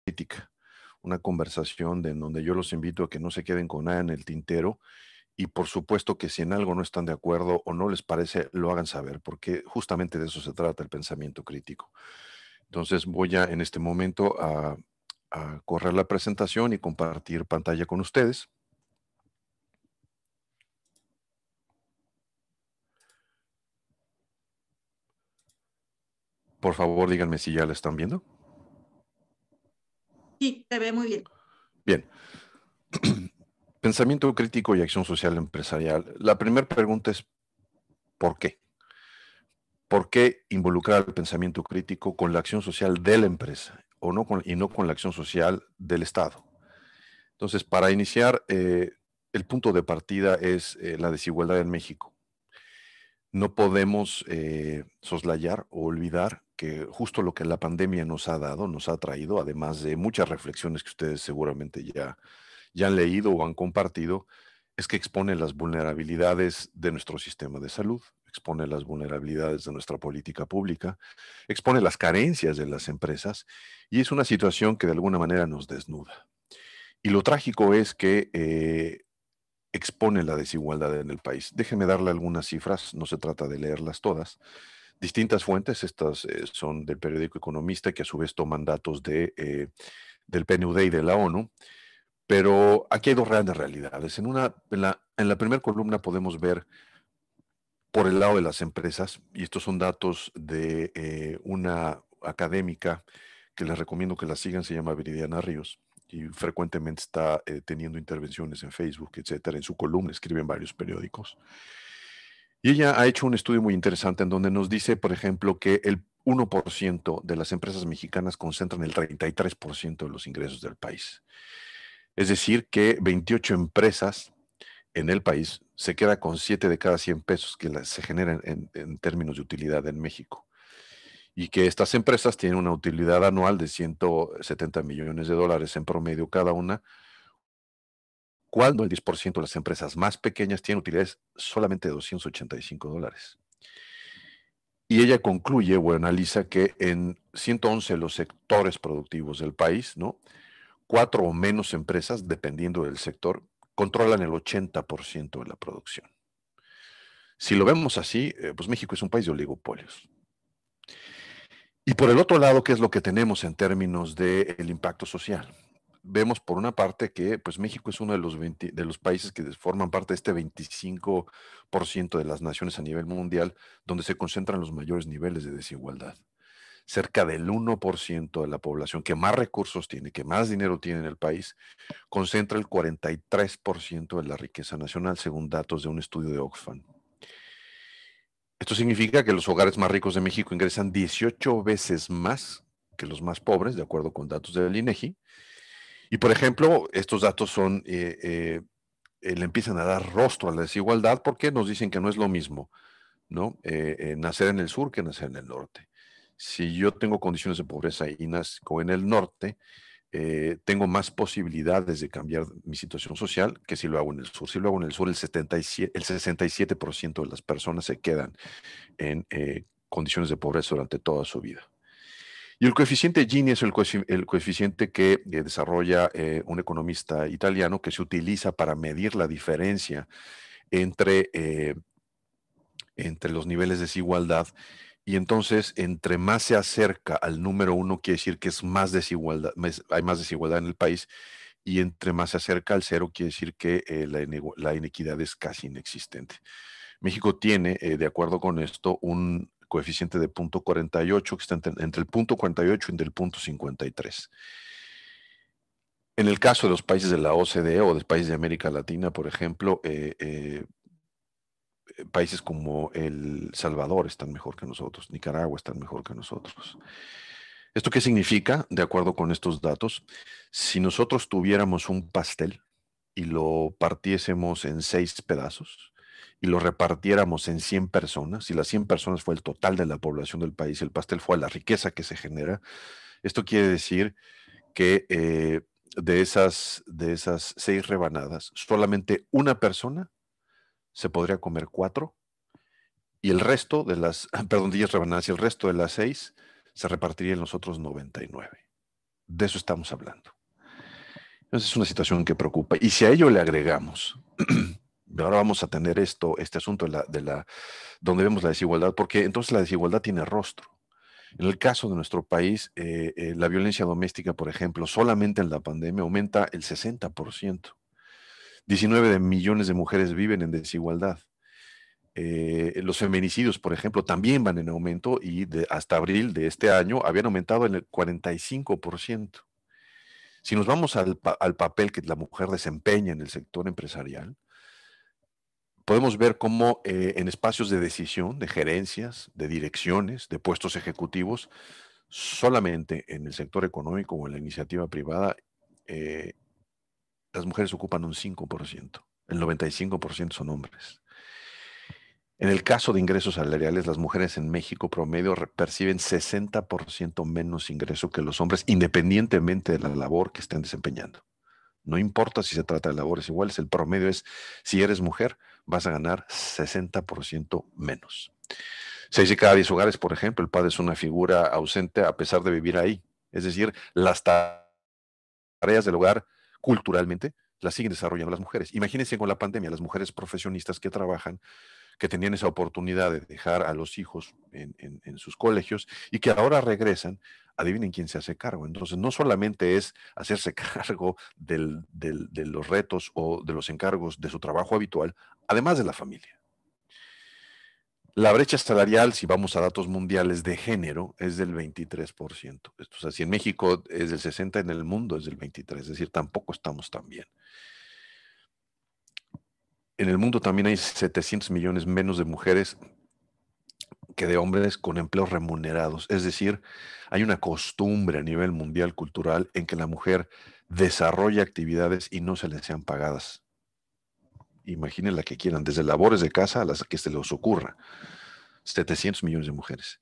crítica, una conversación en donde yo los invito a que no se queden con nada en el tintero y por supuesto que si en algo no están de acuerdo o no les parece, lo hagan saber, porque justamente de eso se trata el pensamiento crítico. Entonces voy a en este momento a correr la presentación y compartir pantalla con ustedes. Por favor, díganme si ya la están viendo. Sí, te ve muy bien. Bien. Pensamiento crítico y acción social empresarial. La primera pregunta es, ¿por qué? ¿Por qué involucrar el pensamiento crítico con la acción social de la empresa y no con la acción social del Estado? Entonces, para iniciar, el punto de partida es la desigualdad en México. No podemos soslayar o olvidar que justo lo que la pandemia nos ha dado, nos ha traído, además de muchas reflexiones que ustedes seguramente ya han leído o han compartido, es que expone las vulnerabilidades de nuestro sistema de salud, expone las vulnerabilidades de nuestra política pública, expone las carencias de las empresas y es una situación que de alguna manera nos desnuda. Y lo trágico es que expone la desigualdad en el país. Déjenme darle algunas cifras, no se trata de leerlas todas. Distintas fuentes, estas son del periódico Economista, que a su vez toman datos del PNUD y de la ONU, pero aquí hay dos grandes realidades. En la primera columna podemos ver por el lado de las empresas, y estos son datos de una académica que les recomiendo que la sigan, se llama Viridiana Ríos, y frecuentemente está teniendo intervenciones en Facebook, etcétera. En su columna escribe en varios periódicos. Y ella ha hecho un estudio muy interesante en donde nos dice, por ejemplo, que el 1% de las empresas mexicanas concentran el 33% de los ingresos del país. Es decir, que 28 empresas en el país se queda con 7 de cada 100 pesos que se generan en términos de utilidad en México. Y que estas empresas tienen una utilidad anual de 170 millones de dólares en promedio cada una, cuando el 10% de las empresas más pequeñas tienen utilidades solamente de 285 dólares. Y ella concluye o analiza que en 111 de los sectores productivos del país, ¿no? 4 o menos empresas, dependiendo del sector, controlan el 80% de la producción. Si lo vemos así, pues México es un país de oligopolios. Y por el otro lado, ¿qué es lo que tenemos en términos del impacto social? Vemos por una parte que pues México es uno de los países que forman parte de este 25% de las naciones a nivel mundial, donde se concentran los mayores niveles de desigualdad. Cerca del 1% de la población que más recursos tiene, que más dinero tiene en el país, concentra el 43% de la riqueza nacional, según datos de un estudio de Oxfam. Esto significa que los hogares más ricos de México ingresan 18 veces más que los más pobres, de acuerdo con datos del INEGI. Y, por ejemplo, estos datos le empiezan a dar rostro a la desigualdad porque nos dicen que no es lo mismo, ¿no? Nacer en el sur que nacer en el norte. Si yo tengo condiciones de pobreza y nazco en el norte, tengo más posibilidades de cambiar mi situación social que si lo hago en el sur. Si lo hago en el sur, el 67% de las personas se quedan en condiciones de pobreza durante toda su vida. Y el coeficiente Gini es el coeficiente que desarrolla un economista italiano que se utiliza para medir la diferencia entre, entre los niveles de desigualdad. Y entonces, entre más se acerca al número uno, quiere decir que es más desigualdad, hay más desigualdad en el país. Y entre más se acerca al cero, quiere decir que la inequidad es casi inexistente. México tiene, de acuerdo con esto, un coeficiente de 0.48 que está entre el 0.48 y el 0.53. En el caso de los países de la OCDE o de países de América Latina, por ejemplo, países como El Salvador están mejor que nosotros, Nicaragua están mejor que nosotros. ¿Esto qué significa? De acuerdo con estos datos, si nosotros tuviéramos un pastel y lo partiésemos en 6 pedazos y lo repartiéramos en 100 personas, si las 100 personas fue el total de la población del país, el pastel fue la riqueza que se genera, esto quiere decir que de esas 6 rebanadas, solamente una persona se podría comer 4 y el resto de las, perdón, 10 rebanadas y el resto de las 6 se repartiría en los otros 99. De eso estamos hablando. Entonces es una situación que preocupa. Y si a ello le agregamos, ahora vamos a tener este asunto donde vemos la desigualdad, porque entonces la desigualdad tiene rostro. En el caso de nuestro país, la violencia doméstica, por ejemplo, solamente en la pandemia aumenta el 60%. 19 de millones de mujeres viven en desigualdad. Los feminicidios, por ejemplo, también van en aumento y hasta abril de este año habían aumentado en el 45%. Si nos vamos al papel que la mujer desempeña en el sector empresarial, podemos ver cómo en espacios de decisión, de gerencias, de direcciones, de puestos ejecutivos, solamente en el sector económico o en la iniciativa privada, eh, las mujeres ocupan un 5%. El 95% son hombres. En el caso de ingresos salariales, las mujeres en México promedio perciben 60% menos ingreso que los hombres, independientemente de la labor que estén desempeñando. No importa si se trata de labores iguales, el promedio es, si eres mujer, vas a ganar 60% menos. 6 de cada 10 hogares, por ejemplo, el padre es una figura ausente a pesar de vivir ahí. Es decir, las tareas del hogar culturalmente las siguen desarrollando las mujeres. Imagínense con la pandemia, las mujeres profesionistas que trabajan, que tenían esa oportunidad de dejar a los hijos en sus colegios y que ahora regresan, adivinen quién se hace cargo. Entonces, no solamente es hacerse cargo de los retos o de los encargos de su trabajo habitual, además de la familia. La brecha salarial, si vamos a datos mundiales de género, es del 23%. O sea, si en México es del 60%, en el mundo es del 23%, es decir, tampoco estamos tan bien. En el mundo también hay 700 millones menos de mujeres que de hombres con empleos remunerados. Es decir, hay una costumbre a nivel mundial cultural en que la mujer desarrolla actividades y no se les sean pagadas. Imaginen la que quieran, desde labores de casa a las que se les ocurra. 700 millones de mujeres.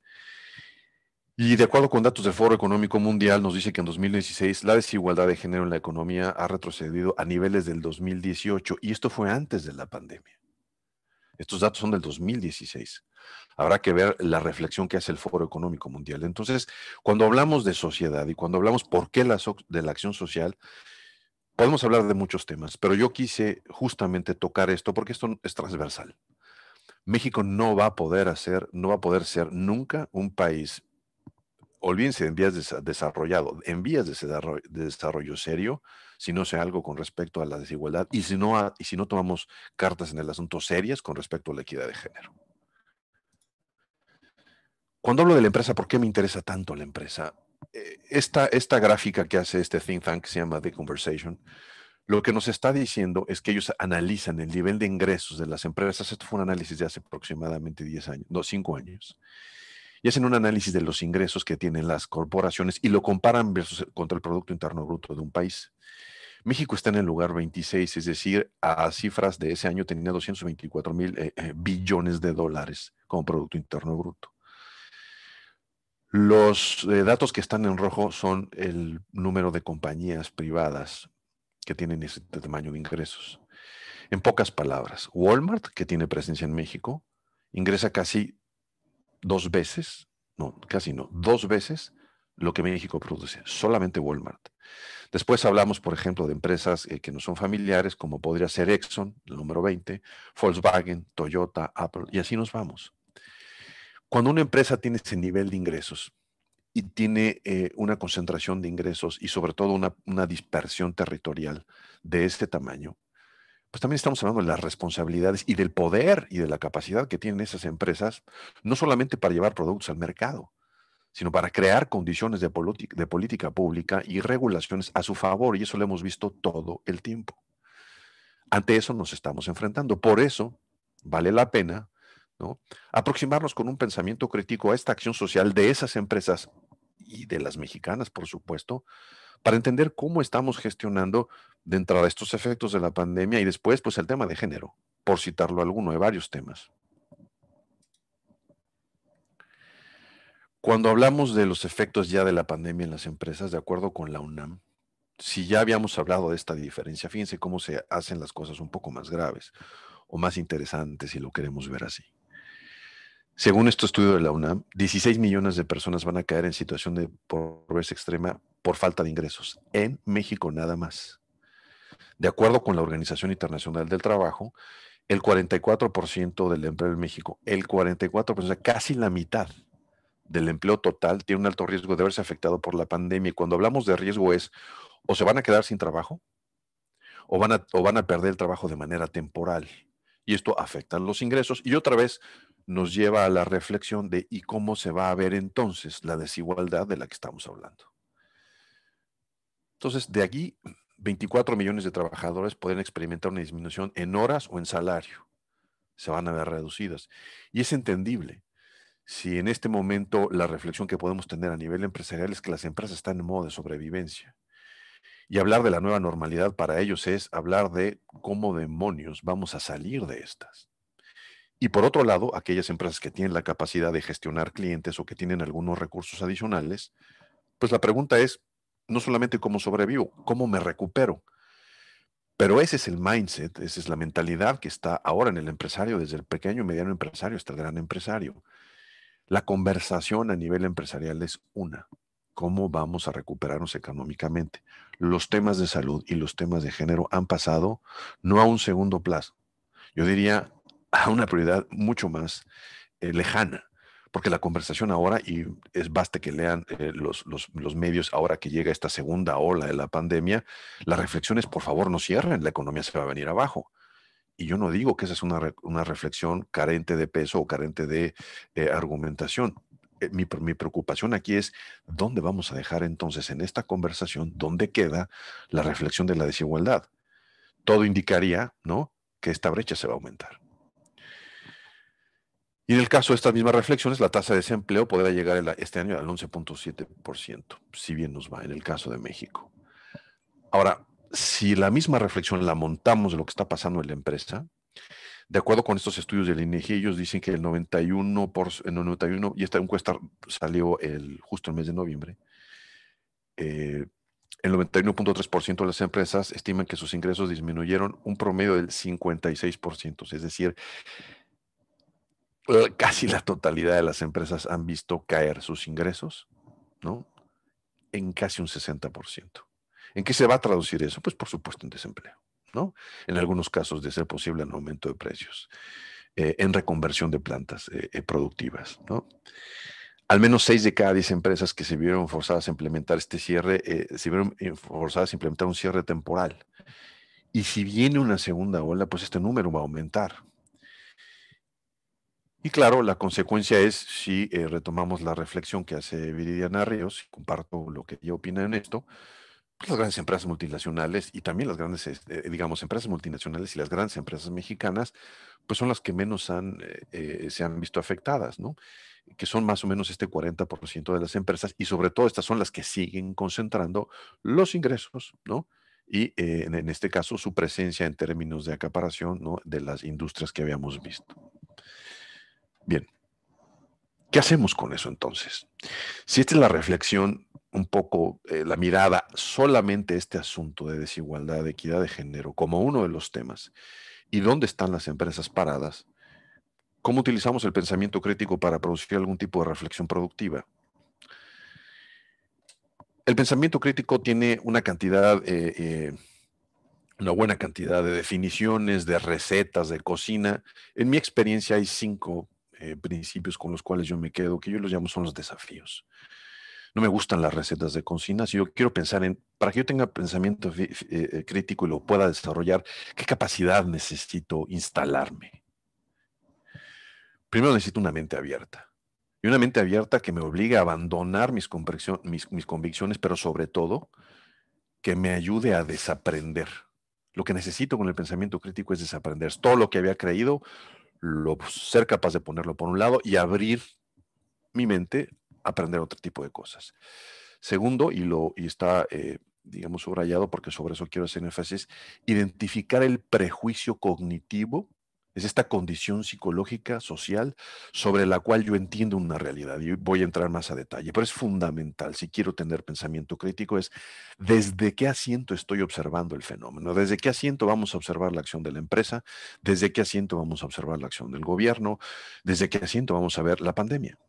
Y de acuerdo con datos del Foro Económico Mundial, nos dice que en 2016 la desigualdad de género en la economía ha retrocedido a niveles del 2018, y esto fue antes de la pandemia. Estos datos son del 2016. Habrá que ver la reflexión que hace el Foro Económico Mundial. Entonces, cuando hablamos de sociedad y cuando hablamos por qué de la acción social, podemos hablar de muchos temas, pero yo quise justamente tocar esto porque esto es transversal. México no va a poder ser nunca un país, olvídense en vías de desarrollado, en vías de desarrollo serio, si no se algo con respecto a la desigualdad y si no tomamos cartas en el asunto serias con respecto a la equidad de género. Cuando hablo de la empresa, ¿por qué me interesa tanto la empresa? Esta gráfica que hace este think tank, que se llama The Conversation, lo que nos está diciendo es que ellos analizan el nivel de ingresos de las empresas. Esto fue un análisis de hace aproximadamente 10 años, no, 5 años. Y hacen un análisis de los ingresos que tienen las corporaciones y lo comparan contra el Producto Interno Bruto de un país. México está en el lugar 26, es decir, a cifras de ese año tenía 224 mil billones de dólares como Producto Interno Bruto. Los datos que están en rojo son el número de compañías privadas que tienen ese tamaño de ingresos. En pocas palabras, Walmart, que tiene presencia en México, ingresa casi 2 veces, no, casi no, 2 veces lo que México produce, solamente Walmart. Después hablamos, por ejemplo, de empresas que no son familiares, como podría ser Exxon, el número 20, Volkswagen, Toyota, Apple, y así nos vamos. Cuando una empresa tiene ese nivel de ingresos y tiene una concentración de ingresos y sobre todo una dispersión territorial de este tamaño, pues también estamos hablando de las responsabilidades y del poder y de la capacidad que tienen esas empresas, no solamente para llevar productos al mercado, sino para crear condiciones de política pública y regulaciones a su favor, y eso lo hemos visto todo el tiempo. Ante eso nos estamos enfrentando. Por eso vale la pena, ¿no?, aproximarnos con un pensamiento crítico a esta acción social de esas empresas y de las mexicanas, por supuesto, para entender cómo estamos gestionando de entrada estos efectos de la pandemia y después, pues, el tema de género, por citarlo alguno de varios temas. Cuando hablamos de los efectos ya de la pandemia en las empresas, de acuerdo con la UNAM, si ya habíamos hablado de esta diferencia, fíjense cómo se hacen las cosas un poco más graves o más interesantes si lo queremos ver así. Según este estudio de la UNAM, 16 millones de personas van a caer en situación de pobreza extrema por falta de ingresos, en México nada más. De acuerdo con la Organización Internacional del Trabajo, el 44% del empleo en México, el 44%, casi la mitad del empleo total tiene un alto riesgo de verse afectado por la pandemia. Y cuando hablamos de riesgo es o se van a quedar sin trabajo o van a perder el trabajo de manera temporal. Y esto afecta los ingresos y otra vez nos lleva a la reflexión de ¿y cómo se va a ver entonces la desigualdad de la que estamos hablando? Entonces, de aquí, 24 millones de trabajadores pueden experimentar una disminución en horas o en salario. Se van a ver reducidas. Y es entendible. Si en este momento la reflexión que podemos tener a nivel empresarial es que las empresas están en modo de sobrevivencia. Y hablar de la nueva normalidad para ellos es hablar de cómo demonios vamos a salir de estas. Y por otro lado, aquellas empresas que tienen la capacidad de gestionar clientes o que tienen algunos recursos adicionales, pues la pregunta es no solamente cómo sobrevivo, cómo me recupero. Pero ese es el mindset, esa es la mentalidad que está ahora en el empresario, desde el pequeño y mediano empresario hasta el gran empresario. La conversación a nivel empresarial es una. ¿Cómo vamos a recuperarnos económicamente? Los temas de salud y los temas de género han pasado no a un segundo plazo, yo diría a una prioridad mucho más lejana, porque la conversación ahora, y es basta que lean los medios ahora que llega esta segunda ola de la pandemia, las reflexiones, por favor, no cierren, la economía se va a venir abajo. Y yo no digo que esa es una reflexión carente de peso o carente de argumentación. Mi preocupación aquí es dónde vamos a dejar entonces en esta conversación, dónde queda la reflexión de la desigualdad. Todo indicaría, ¿no?, que esta brecha se va a aumentar. Y en el caso de estas mismas reflexiones, la tasa de desempleo podrá llegar este año al 11.7%, si bien nos va en el caso de México. Ahora, si la misma reflexión la montamos de lo que está pasando en la empresa, de acuerdo con estos estudios del INEGI, ellos dicen que el 91%, y esta encuesta salió justo el mes de noviembre, el 91.3% de las empresas estiman que sus ingresos disminuyeron un promedio del 56%, es decir, casi la totalidad de las empresas han visto caer sus ingresos, ¿no?, en casi un 60%. ¿En qué se va a traducir eso? Pues por supuesto en desempleo, ¿no? En algunos casos, de ser posible, en aumento de precios, en reconversión de plantas productivas, ¿no? Al menos 6 de cada 10 empresas que se vieron forzadas a implementar este cierre, se vieron forzadas a implementar un cierre temporal. Y si viene una segunda ola, pues este número va a aumentar. Y claro, la consecuencia es, si retomamos la reflexión que hace Viridiana Ríos, y comparto lo que ella opina en esto, pues las grandes empresas multinacionales y también las grandes, digamos, empresas multinacionales y las grandes empresas mexicanas, pues son las que menos se han visto afectadas, ¿no? Que son más o menos este 40% de las empresas y sobre todo estas son las que siguen concentrando los ingresos, ¿no? Y en este caso su presencia en términos de acaparación, ¿no?, de las industrias que habíamos visto. Bien, ¿qué hacemos con eso entonces? Si esta es la reflexión, un poco la mirada solamente a este asunto de desigualdad, de equidad de género, como uno de los temas, y dónde están las empresas paradas, ¿cómo utilizamos el pensamiento crítico para producir algún tipo de reflexión productiva? El pensamiento crítico tiene una buena cantidad de definiciones, de recetas, de cocina. En mi experiencia hay 5 principios con los cuales yo me quedo, que yo los llamo son los desafíos. No me gustan las recetas de cocina. Si yo quiero pensar para que yo tenga pensamiento crítico y lo pueda desarrollar, ¿qué capacidad necesito instalarme? Primero necesito una mente abierta. Y una mente abierta que me obligue a abandonar mis convicciones, pero sobre todo, que me ayude a desaprender. Lo que necesito con el pensamiento crítico es desaprender. Todo lo que había creído, ser capaz de ponerlo por un lado y abrir mi mente a aprender otro tipo de cosas. Segundo, y está, digamos, subrayado porque sobre eso quiero hacer énfasis, identificar el prejuicio cognitivo, es esta condición psicológica, social, sobre la cual yo entiendo una realidad. Y voy a entrar más a detalle, pero es fundamental, si quiero tener pensamiento crítico, es desde qué asiento estoy observando el fenómeno, desde qué asiento vamos a observar la acción de la empresa, desde qué asiento vamos a observar la acción del gobierno, desde qué asiento vamos a ver la pandemia.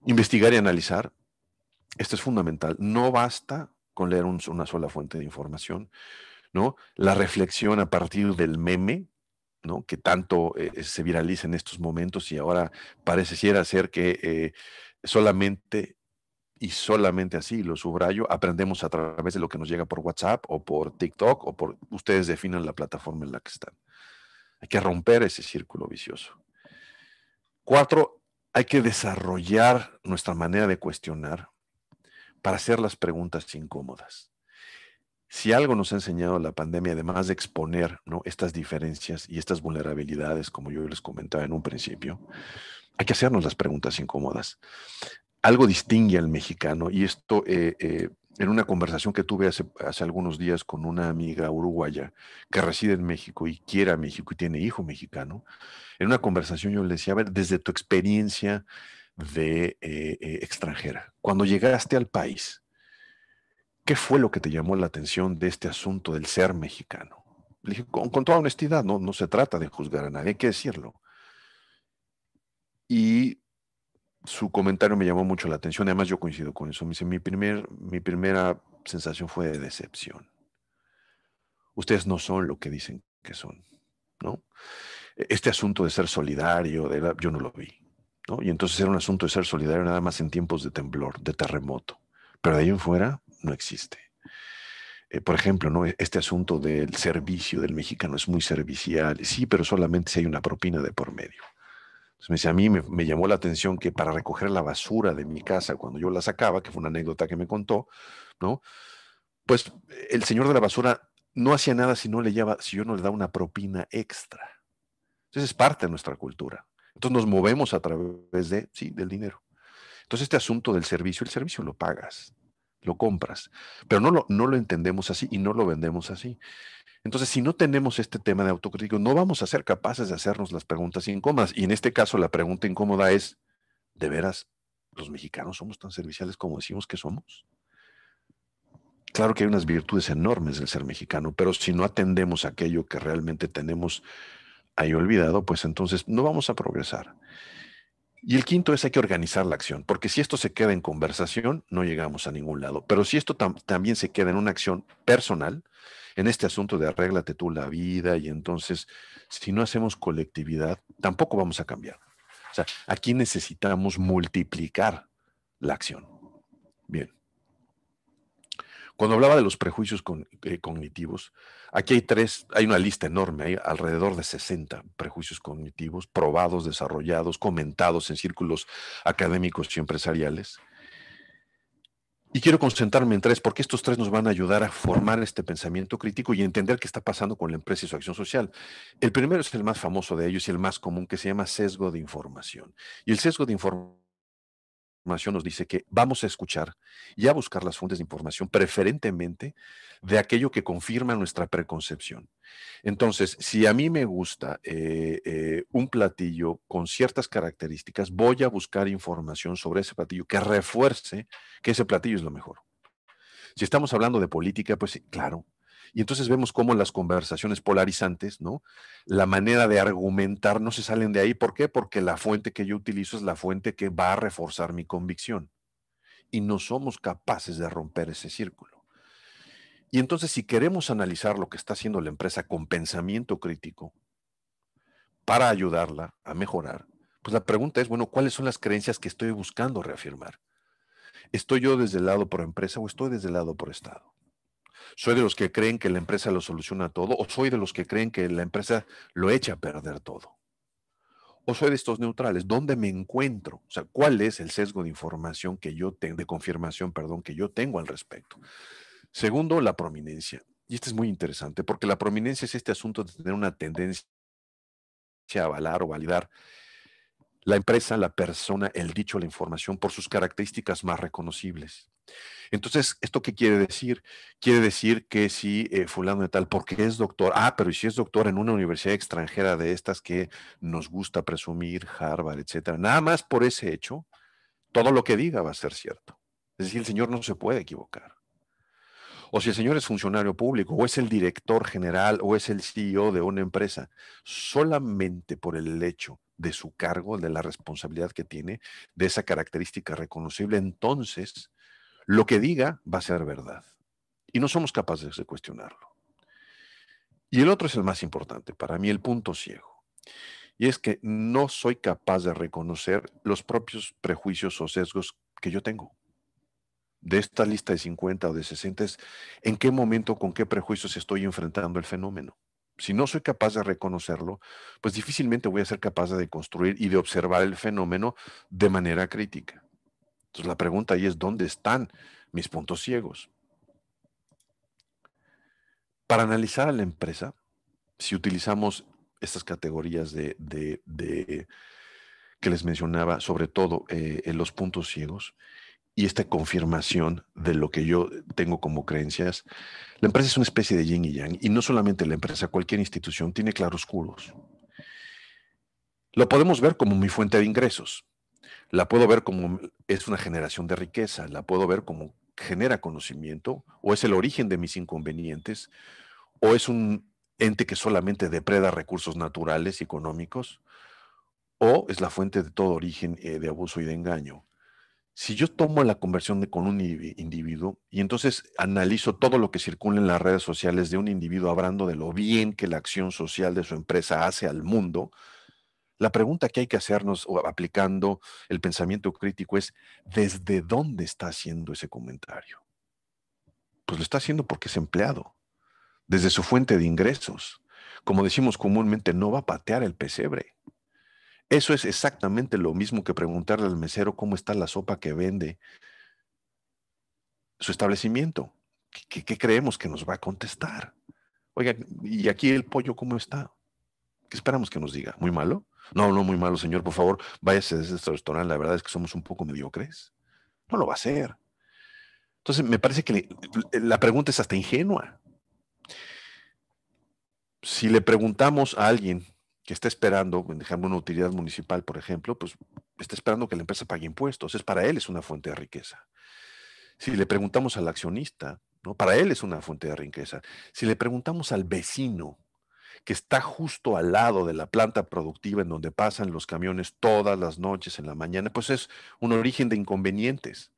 Investigar y analizar Esto es fundamental. No basta con leer una sola fuente de información, ¿no? La reflexión a partir del meme, ¿no? Que tanto se viraliza en estos momentos y ahora pareciera ser que solamente y solamente así, lo subrayo, aprendemos a través de lo que nos llega por WhatsApp o por TikTok o por, ustedes definan la plataforma en la que están. Hay que romper ese círculo vicioso. 4, hay que desarrollar nuestra manera de cuestionar para hacer las preguntas incómodas. Si algo nos ha enseñado la pandemia, además de exponer, ¿no?, estas diferencias y estas vulnerabilidades, como yo les comentaba en un principio, hay que hacernos las preguntas incómodas. Algo distingue al mexicano, y esto en una conversación que tuve hace algunos días con una amiga uruguaya que reside en México y quiere a México y tiene hijo mexicano, en una conversación yo le decía, a ver, desde tu experiencia de extranjera, cuando llegaste al país, ¿qué fue lo que te llamó la atención de este asunto del ser mexicano? Le dije, con toda honestidad, no se trata de juzgar a nadie, hay que decirlo. Y su comentario me llamó mucho la atención, además yo coincido con eso. Me dice, mi primera sensación fue de decepción. Ustedes no son lo que dicen que son, ¿no? Este asunto de ser solidario, yo no lo vi, ¿no? Y entonces era un asunto de ser solidario nada más en tiempos de temblor, de terremoto. Pero de ahí en fuera no existe. Por ejemplo, ¿no? Este asunto del servicio del mexicano es muy servicial, sí, pero solamente si hay una propina de por medio. Entonces me dice, a mí me llamó la atención que para recoger la basura de mi casa cuando yo la sacaba, que fue una anécdota que me contó, ¿no? Pues el señor de la basura no hacía nada si yo no le daba una propina extra. Entonces es parte de nuestra cultura. Entonces nos movemos a través de, sí, del dinero. Entonces este asunto del servicio, el servicio lo pagas, lo compras, pero no lo entendemos así y no lo vendemos así. Entonces, si no tenemos este tema de autocrítico, no vamos a ser capaces de hacernos las preguntas incómodas. Y en este caso, la pregunta incómoda es, ¿de veras los mexicanos somos tan serviciales como decimos que somos? Claro que hay unas virtudes enormes del ser mexicano, pero si no atendemos aquello que realmente tenemos ahí olvidado, pues entonces no vamos a progresar. Y el quinto es hay que organizar la acción, porque si esto se queda en conversación, no llegamos a ningún lado. Pero si esto también se queda en una acción personal, en este asunto de arréglate tú la vida, y entonces si no hacemos colectividad, tampoco vamos a cambiar. O sea, aquí necesitamos multiplicar la acción. Bien. Cuando hablaba de los prejuicios cognitivos, aquí hay una lista enorme, hay alrededor de 60 prejuicios cognitivos probados, desarrollados, comentados en círculos académicos y empresariales. Y quiero concentrarme en tres, porque estos tres nos van a ayudar a formar este pensamiento crítico y entender qué está pasando con la empresa y su acción social. El primero es el más famoso de ellos y el más común, que se llama sesgo de información. Y el sesgo de información nos dice que vamos a escuchar y a buscar las fuentes de información, preferentemente de aquello que confirma nuestra preconcepción. Entonces, si a mí me gusta un platillo con ciertas características, voy a buscar información sobre ese platillo que refuerce que ese platillo es lo mejor. Si estamos hablando de política, pues sí, claro. Y entonces vemos cómo las conversaciones polarizantes, ¿no? La manera de argumentar no se salen de ahí. ¿Por qué? Porque la fuente que yo utilizo es la fuente que va a reforzar mi convicción. Y no somos capaces de romper ese círculo. Y entonces, si queremos analizar lo que está haciendo la empresa con pensamiento crítico para ayudarla a mejorar, pues la pregunta es, bueno, ¿cuáles son las creencias que estoy buscando reafirmar? ¿Estoy yo desde el lado por empresa o estoy desde el lado por Estado? ¿Soy de los que creen que la empresa lo soluciona todo o soy de los que creen que la empresa lo echa a perder todo? ¿O soy de estos neutrales? ¿Dónde me encuentro? O sea, ¿cuál es el sesgo de información que yo tengo, de confirmación, perdón, que yo tengo al respecto? Segundo, la prominencia. Y esto es muy interesante porque la prominencia es este asunto de tener una tendencia a avalar o validar la empresa, la persona, el dicho, la información por sus características más reconocibles. Entonces, ¿esto qué quiere decir? Quiere decir que si fulano de tal, porque es doctor, pero ¿y si es doctor en una universidad extranjera de estas que nos gusta presumir, Harvard, etcétera? Nada más por ese hecho, todo lo que diga va a ser cierto. Es decir, el señor no se puede equivocar. O si el señor es funcionario público, o es el director general, o es el CEO de una empresa, solamente por el hecho de su cargo, de la responsabilidad que tiene, de esa característica reconocible, entonces Lo que diga va a ser verdad. Y no somos capaces de cuestionarlo. Y el otro es el más importante, para mí el punto ciego. Y es que no soy capaz de reconocer los propios prejuicios o sesgos que yo tengo. De esta lista de 50 o de 60 es en qué momento, con qué prejuicios estoy enfrentando el fenómeno. Si no soy capaz de reconocerlo, pues difícilmente voy a ser capaz de construir y de observar el fenómeno de manera crítica. Entonces la pregunta ahí es, ¿dónde están mis puntos ciegos? Para analizar a la empresa, si utilizamos estas categorías que les mencionaba, sobre todo en los puntos ciegos, y esta confirmación de lo que yo tengo como creencias, la empresa es una especie de yin y yang, y no solamente la empresa, cualquier institución tiene claroscuros. Lo podemos ver como mi fuente de ingresos, la puedo ver como es una generación de riqueza, la puedo ver como genera conocimiento, o es el origen de mis inconvenientes, o es un ente que solamente depreda recursos naturales y económicos, o es la fuente de todo origen de abuso y de engaño. Si yo tomo la conversión con un individuo y entonces analizo todo lo que circula en las redes sociales de un individuo hablando de lo bien que la acción social de su empresa hace al mundo, la pregunta que hay que hacernos o aplicando el pensamiento crítico es, ¿desde dónde está haciendo ese comentario? Pues lo está haciendo porque es empleado, desde su fuente de ingresos. Como decimos comúnmente, no va a patear el pesebre. Eso es exactamente lo mismo que preguntarle al mesero cómo está la sopa que vende su establecimiento. ¿Qué creemos que nos va a contestar? Oiga, ¿y aquí el pollo cómo está? ¿Qué esperamos que nos diga? ¿Muy malo? No, no, muy malo, señor, por favor, váyase de este restaurante. La verdad es que somos un poco mediocres. No lo va a hacer. Entonces, me parece que la pregunta es hasta ingenua. Si le preguntamos a alguien que está esperando, por ejemplo, una utilidad municipal, por ejemplo, pues está esperando que la empresa pague impuestos. Es para él es una fuente de riqueza. Si le preguntamos al accionista, ¿no? Para él es una fuente de riqueza. Si le preguntamos al vecino que está justo al lado de la planta productiva en donde pasan los camiones todas las noches en la mañana, pues es un origen de inconvenientes.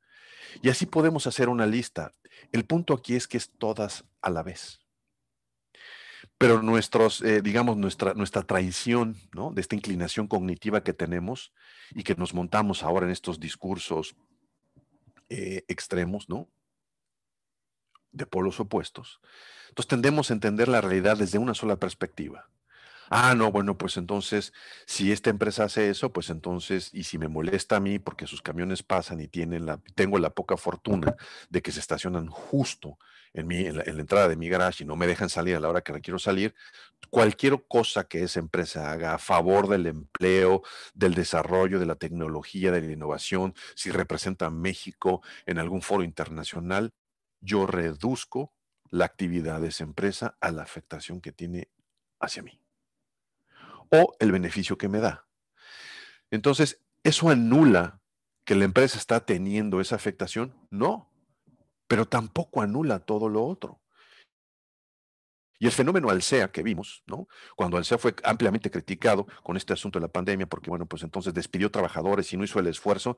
Y así podemos hacer una lista. El punto aquí es que es todas a la vez. Pero digamos, nuestra traición, ¿no? De esta inclinación cognitiva que tenemos y que nos montamos ahora en estos discursos extremos, ¿no? De polos opuestos. Entonces tendemos a entender la realidad desde una sola perspectiva. Ah, no, bueno, pues entonces, si esta empresa hace eso, pues entonces, y si me molesta a mí porque sus camiones pasan y tengo la poca fortuna de que se estacionan justo en la entrada de mi garage y no me dejan salir a la hora que quiero salir, cualquier cosa que esa empresa haga a favor del empleo, del desarrollo, de la tecnología, de la innovación, si representa a México en algún foro internacional, yo reduzco la actividad de esa empresa a la afectación que tiene hacia mí o el beneficio que me da. Entonces, ¿eso anula que la empresa está teniendo esa afectación? No, pero tampoco anula todo lo otro. Y el fenómeno Alsea que vimos, ¿no? Cuando Alsea fue ampliamente criticado con este asunto de la pandemia, porque, bueno, pues entonces despidió trabajadores y no hizo el esfuerzo,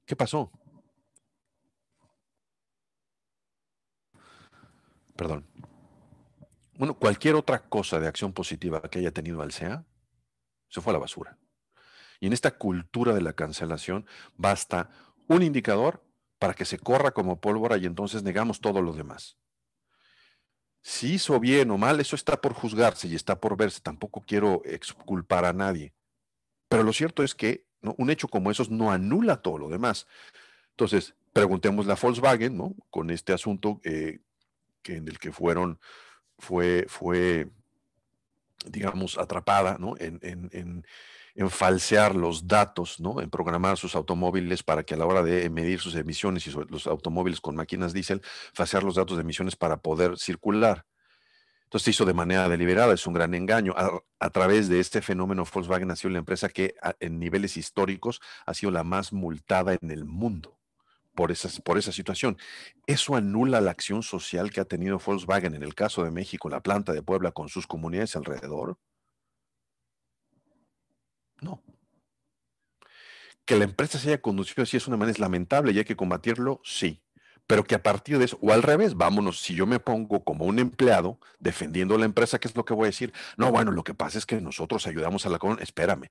¿qué pasó? Perdón. Bueno, cualquier otra cosa de acción positiva que haya tenido Alsea se fue a la basura. Y en esta cultura de la cancelación basta un indicador para que se corra como pólvora y entonces negamos todo lo demás. Si hizo bien o mal, eso está por juzgarse y está por verse. Tampoco quiero exculpar a nadie. Pero lo cierto es que, ¿no? Un hecho como esos no anula todo lo demás. Entonces, preguntémosle a Volkswagen, ¿no? Con este asunto en el que fue digamos, atrapada, ¿no? En falsear los datos, ¿no? En programar sus automóviles para que a la hora de medir sus emisiones y los automóviles con máquinas diésel, falsear los datos de emisiones para poder circular. Entonces se hizo de manera deliberada, es un gran engaño. A través de este fenómeno, Volkswagen ha sido la empresa que en niveles históricos ha sido la más multada en el mundo por esa situación. ¿Eso anula la acción social que ha tenido Volkswagen en el caso de México, la planta de Puebla con sus comunidades alrededor? No. Que la empresa se haya conducido así es una manera lamentable y hay que combatirlo, sí. pero que a partir de eso, o al revés, vámonos, si yo me pongo como un empleado defendiendo la empresa, ¿qué es lo que voy a decir? No, bueno, lo que pasa es que nosotros ayudamos a la comunidad. Espérame,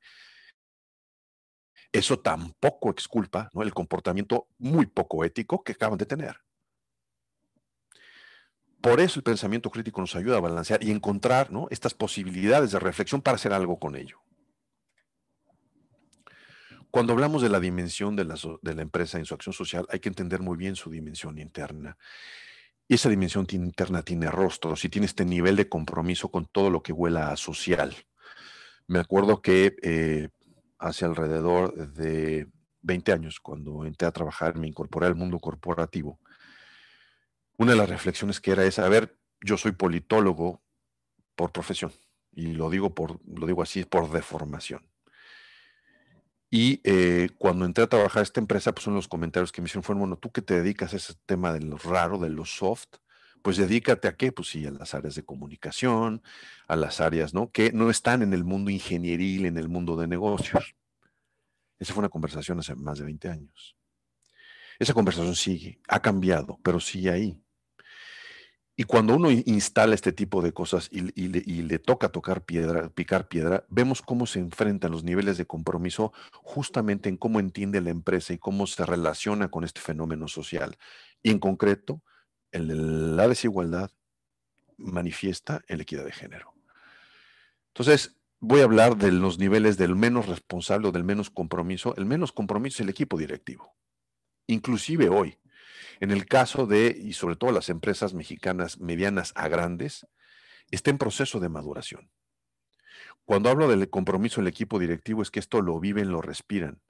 eso tampoco exculpa, ¿no?, el comportamiento muy poco ético que acaban de tener. Por eso el pensamiento crítico nos ayuda a balancear y encontrar, ¿no?, estas posibilidades de reflexión para hacer algo con ello. Cuando hablamos de la dimensión de la empresa en su acción social, hay que entender muy bien su dimensión interna. Y esa dimensión interna tiene rostros y tiene este nivel de compromiso con todo lo que huela a social. Me acuerdo que hace alrededor de 20 años, cuando entré a trabajar, me incorporé al mundo corporativo. Una de las reflexiones que era esa, a ver, yo soy politólogo por profesión y lo digo así, por deformación. Y cuando entré a trabajar a esta empresa, pues uno de los comentarios que me hicieron fueron, bueno, tú que te dedicas a ese tema de lo raro, de lo soft, pues dedícate a qué, pues sí, a las áreas de comunicación, a las áreas, ¿no?, que no están en el mundo ingenieril, en el mundo de negocios. Esa fue una conversación hace más de 20 años. Esa conversación sigue, ha cambiado, pero sigue ahí. Y cuando uno instala este tipo de cosas y le toca tocar piedra, picar piedra, vemos cómo se enfrentan los niveles de compromiso justamente en cómo entiende la empresa y cómo se relaciona con este fenómeno social. Y en concreto, la desigualdad manifiesta en la equidad de género. Entonces, voy a hablar de los niveles del menos responsable o del menos compromiso. El menos compromiso es el equipo directivo. Inclusive hoy, en el caso de, y sobre todo las empresas mexicanas medianas a grandes, está en proceso de maduración. Cuando hablo del compromiso del equipo directivo es que esto lo viven, lo respiran.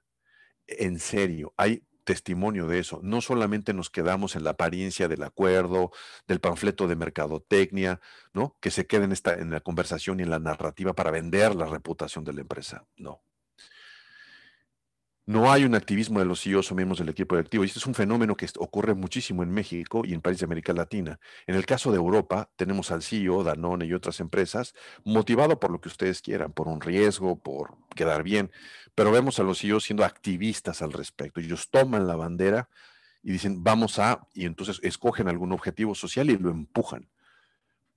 En serio, hay testimonio de eso. No solamente nos quedamos en la apariencia del acuerdo, del panfleto de mercadotecnia, ¿no?, que se queda en la conversación y en la narrativa para vender la reputación de la empresa. No. No hay un activismo de los CEOs o miembros del equipo directivo. Y este es un fenómeno que ocurre muchísimo en México y en países de América Latina. En el caso de Europa, tenemos al CEO, Danone y otras empresas, motivado por lo que ustedes quieran, por un riesgo, por quedar bien. Pero vemos a los CEOs siendo activistas al respecto. Ellos toman la bandera y dicen, vamos a, y entonces escogen algún objetivo social y lo empujan.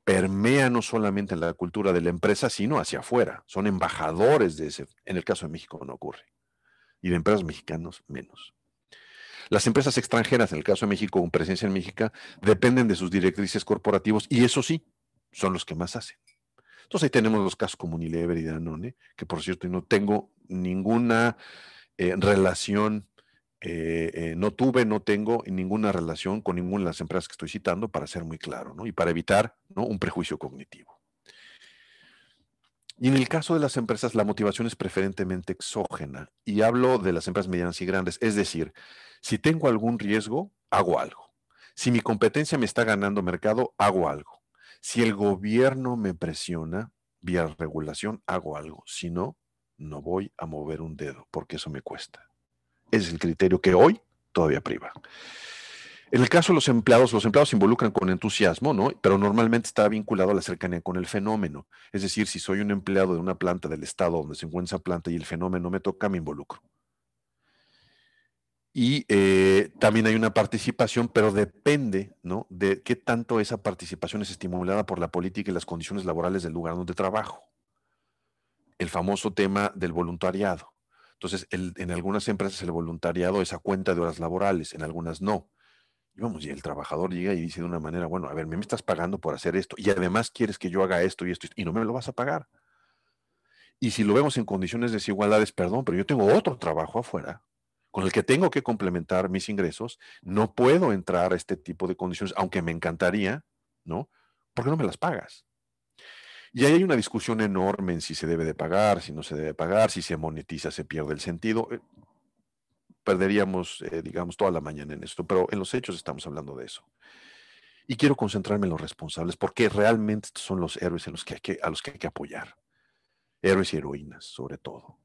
Permea no solamente en la cultura de la empresa, sino hacia afuera. Son embajadores de ese. En el caso de México no ocurre y de empresas mexicanos menos. Las empresas extranjeras, en el caso de México, con presencia en México, dependen de sus directrices corporativos y eso sí, son los que más hacen. Entonces ahí tenemos los casos como Unilever y Danone, que por cierto no tengo ninguna relación, no tuve, no tengo ninguna relación con ninguna de las empresas que estoy citando, para ser muy claro, ¿no?, y para evitar, ¿no?, un prejuicio cognitivo. Y en el caso de las empresas, la motivación es preferentemente exógena. Y hablo de las empresas medianas y grandes. Es decir, si tengo algún riesgo, hago algo. Si mi competencia me está ganando mercado, hago algo. Si el gobierno me presiona vía regulación, hago algo. Si no, no voy a mover un dedo, porque eso me cuesta. Ese es el criterio que hoy todavía priva. En el caso de los empleados se involucran con entusiasmo, ¿no?, pero normalmente está vinculado a la cercanía con el fenómeno. Es decir, si soy un empleado de una planta del estado donde se encuentra esa planta y el fenómeno me toca, me involucro. Y también hay una participación, pero depende, ¿no?, de qué tanto esa participación es estimulada por la política y las condiciones laborales del lugar donde trabajo. El famoso tema del voluntariado. Entonces, en algunas empresas el voluntariado es a cuenta de horas laborales, en algunas no. Y vamos, y el trabajador llega y dice de una manera, bueno, a ver, me estás pagando por hacer esto y además quieres que yo haga esto y esto y no me lo vas a pagar. Y si lo vemos en condiciones de desigualdades, perdón, pero yo tengo otro trabajo afuera con el que tengo que complementar mis ingresos, no puedo entrar a este tipo de condiciones, aunque me encantaría, ¿no? Porque no me las pagas. Y ahí hay una discusión enorme en si se debe de pagar, si no se debe pagar, si se monetiza, se pierde el sentido. Perderíamos, digamos, toda la mañana en esto, pero en los hechos estamos hablando de eso. Y quiero concentrarme en los responsables, porque realmente estos son los héroes a los que hay que apoyar. Héroes y heroínas, sobre todo.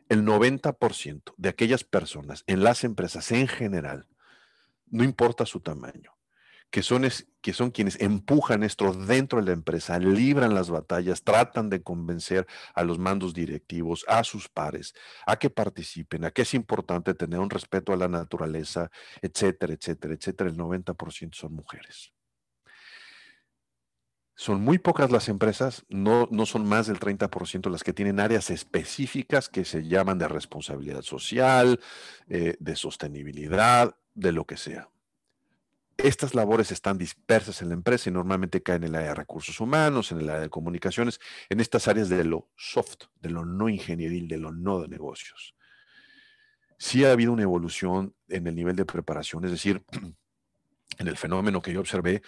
El 90% de aquellas personas en las empresas en general, no importa su tamaño, que son quienes empujan esto dentro de la empresa, libran las batallas, tratan de convencer a los mandos directivos, a sus pares, a que participen, a que es importante tener un respeto a la naturaleza, etcétera, etcétera, etcétera. El 90% son mujeres. Son muy pocas las empresas, no son más del 30% las que tienen áreas específicas que se llaman de responsabilidad social, de sostenibilidad, de lo que sea. Estas labores están dispersas en la empresa y normalmente caen en el área de recursos humanos, en el área de comunicaciones, en estas áreas de lo soft, de lo no ingenieril, de lo no de negocios. Sí ha habido una evolución en el nivel de preparación, es decir, en el fenómeno que yo observé,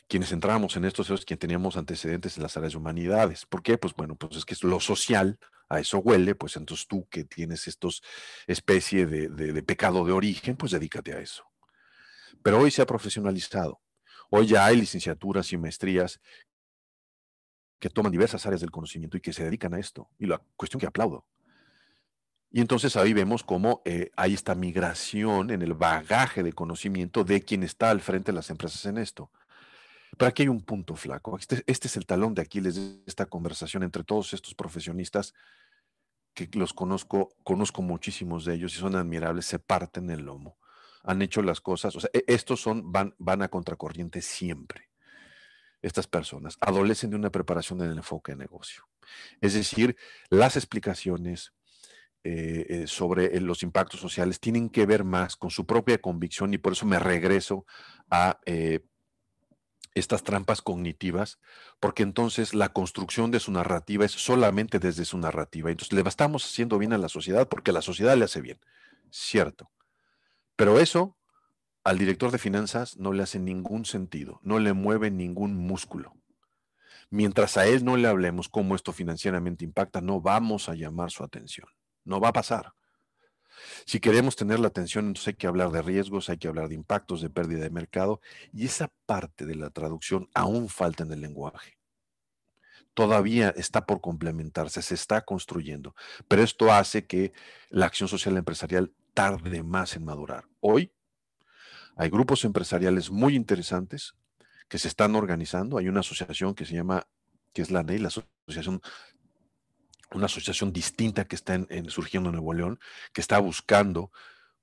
quienes entrábamos en estos es quien teníamos antecedentes en las áreas de humanidades. ¿Por qué? Pues bueno, pues es que lo social, a eso huele, pues entonces tú que tienes estos especie de pecado de origen, pues dedícate a eso. Pero hoy se ha profesionalizado. Hoy ya hay licenciaturas y maestrías que toman diversas áreas del conocimiento y que se dedican a esto. Y la cuestión que aplaudo. Y entonces ahí vemos cómo hay esta migración en el bagaje de conocimiento de quien está al frente de las empresas en esto. Pero aquí hay un punto flaco. Este es el talón de Aquiles de esta conversación entre todos estos profesionistas que los conozco muchísimos de ellos y son admirables, se parten el lomo. Han hecho las cosas, o sea, estos van a contracorriente siempre. Estas personas adolecen de una preparación en el enfoque de negocio. Es decir, las explicaciones sobre los impactos sociales tienen que ver más con su propia convicción y por eso me regreso a estas trampas cognitivas, porque entonces la construcción de su narrativa es solamente desde su narrativa. Entonces le estamos haciendo bien a la sociedad porque la sociedad le hace bien, cierto. Pero eso al director de finanzas no le hace ningún sentido, no le mueve ningún músculo. Mientras a él no le hablemos cómo esto financieramente impacta, no vamos a llamar su atención. No va a pasar. Si queremos tener la atención, entonces hay que hablar de riesgos, hay que hablar de impactos, de pérdida de mercado, y esa parte de la traducción aún falta en el lenguaje. Todavía está por complementarse, se está construyendo, pero esto hace que la acción social empresarial tarde más en madurar. Hoy hay grupos empresariales muy interesantes que se están organizando. Hay una asociación que se llama, que es la NEI, una asociación distinta que está surgiendo en Nuevo León, que está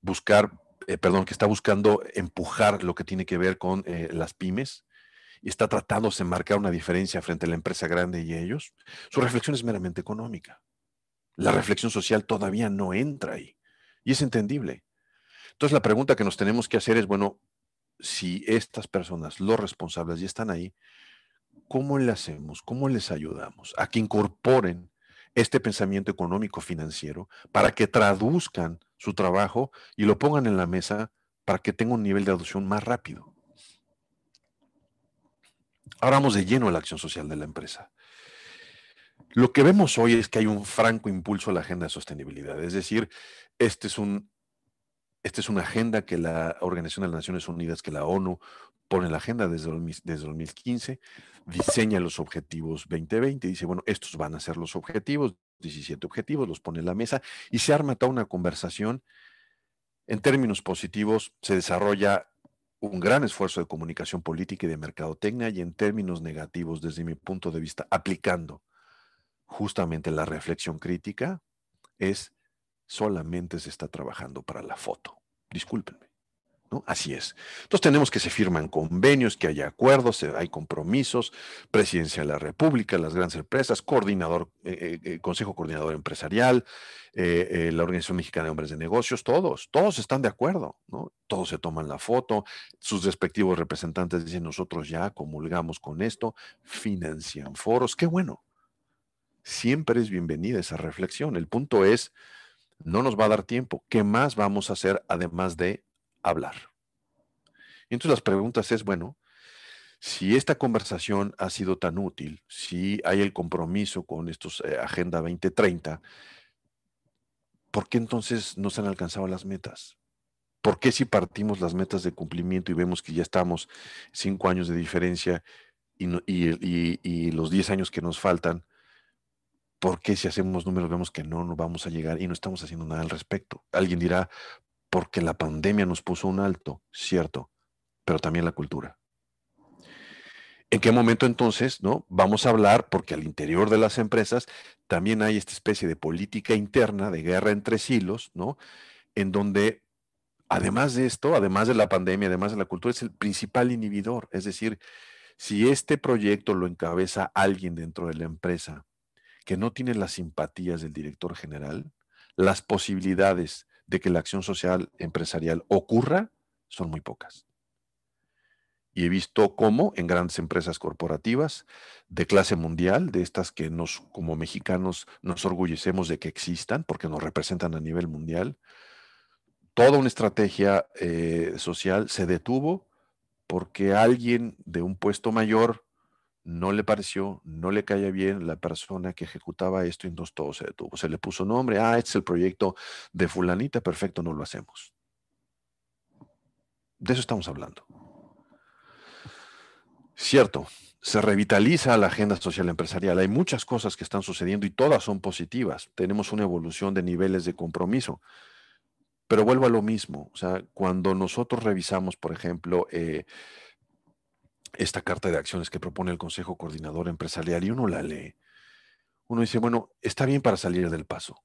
que está buscando empujar lo que tiene que ver con las pymes y está tratándose de marcar una diferencia frente a la empresa grande y ellos. Su reflexión es meramente económica. La reflexión social todavía no entra ahí y es entendible. Entonces la pregunta que nos tenemos que hacer es, bueno, si estas personas, los responsables, ya están ahí, ¿cómo le hacemos? ¿Cómo les ayudamos a que incorporen este pensamiento económico financiero para que traduzcan su trabajo y lo pongan en la mesa para que tenga un nivel de adopción más rápido? Ahora vamos de lleno a la acción social de la empresa. Lo que vemos hoy es que hay un franco impulso a la agenda de sostenibilidad, es decir, este es un, esta es una agenda que la Organización de las Naciones Unidas, que la ONU pone en la agenda desde 2015, diseña los objetivos 2020, dice, bueno, estos van a ser los objetivos, 17 objetivos, los pone en la mesa y se arma toda una conversación. En términos positivos, se desarrolla un gran esfuerzo de comunicación política y de mercadotecnia y en términos negativos, desde mi punto de vista, aplicando justamente la reflexión crítica, es solamente se está trabajando para la foto. Discúlpenme, ¿no? Así es. Entonces tenemos que se firman convenios, que haya acuerdos, hay compromisos, Presidencia de la República, las grandes empresas, Consejo Coordinador Empresarial, la Organización Mexicana de Hombres de Negocios, todos están de acuerdo, ¿no? Todos se toman la foto, sus respectivos representantes dicen, nosotros ya comulgamos con esto, financian foros, qué bueno. Siempre es bienvenida esa reflexión. El punto es, no nos va a dar tiempo. ¿Qué más vamos a hacer además de hablar? Entonces las preguntas es, bueno, si esta conversación ha sido tan útil, si hay el compromiso con estos Agenda 2030, ¿por qué entonces no se han alcanzado las metas? ¿Por qué si partimos las metas de cumplimiento y vemos que ya estamos 5 años de diferencia y los 10 años que nos faltan, ¿por qué si hacemos números vemos que no vamos a llegar y no estamos haciendo nada al respecto? Alguien dirá, porque la pandemia nos puso un alto, cierto, pero también la cultura. ¿En qué momento entonces, no? Vamos a hablar, porque al interior de las empresas también hay esta especie de política interna, de guerra entre silos, ¿no? En donde, además de esto, además de la pandemia, además de la cultura, es el principal inhibidor. Es decir, si este proyecto lo encabeza alguien dentro de la empresa que no tiene las simpatías del director general, las posibilidades de que la acción social empresarial ocurra son muy pocas. Y he visto cómo en grandes empresas corporativas de clase mundial, de estas que nos, como mexicanos, nos orgullecemos de que existan porque nos representan a nivel mundial, toda una estrategia social se detuvo porque alguien de un puesto mayor no le pareció, no le caía bien la persona que ejecutaba esto y entonces todo se detuvo. Se le puso nombre, este es el proyecto de fulanita, perfecto, no lo hacemos. De eso estamos hablando. Cierto, se revitaliza la agenda social empresarial. Hay muchas cosas que están sucediendo y todas son positivas. Tenemos una evolución de niveles de compromiso. Pero vuelvo a lo mismo. O sea, cuando nosotros revisamos, por ejemplo, esta carta de acciones que propone el Consejo Coordinador Empresarial y uno la lee, uno dice, bueno, está bien para salir del paso.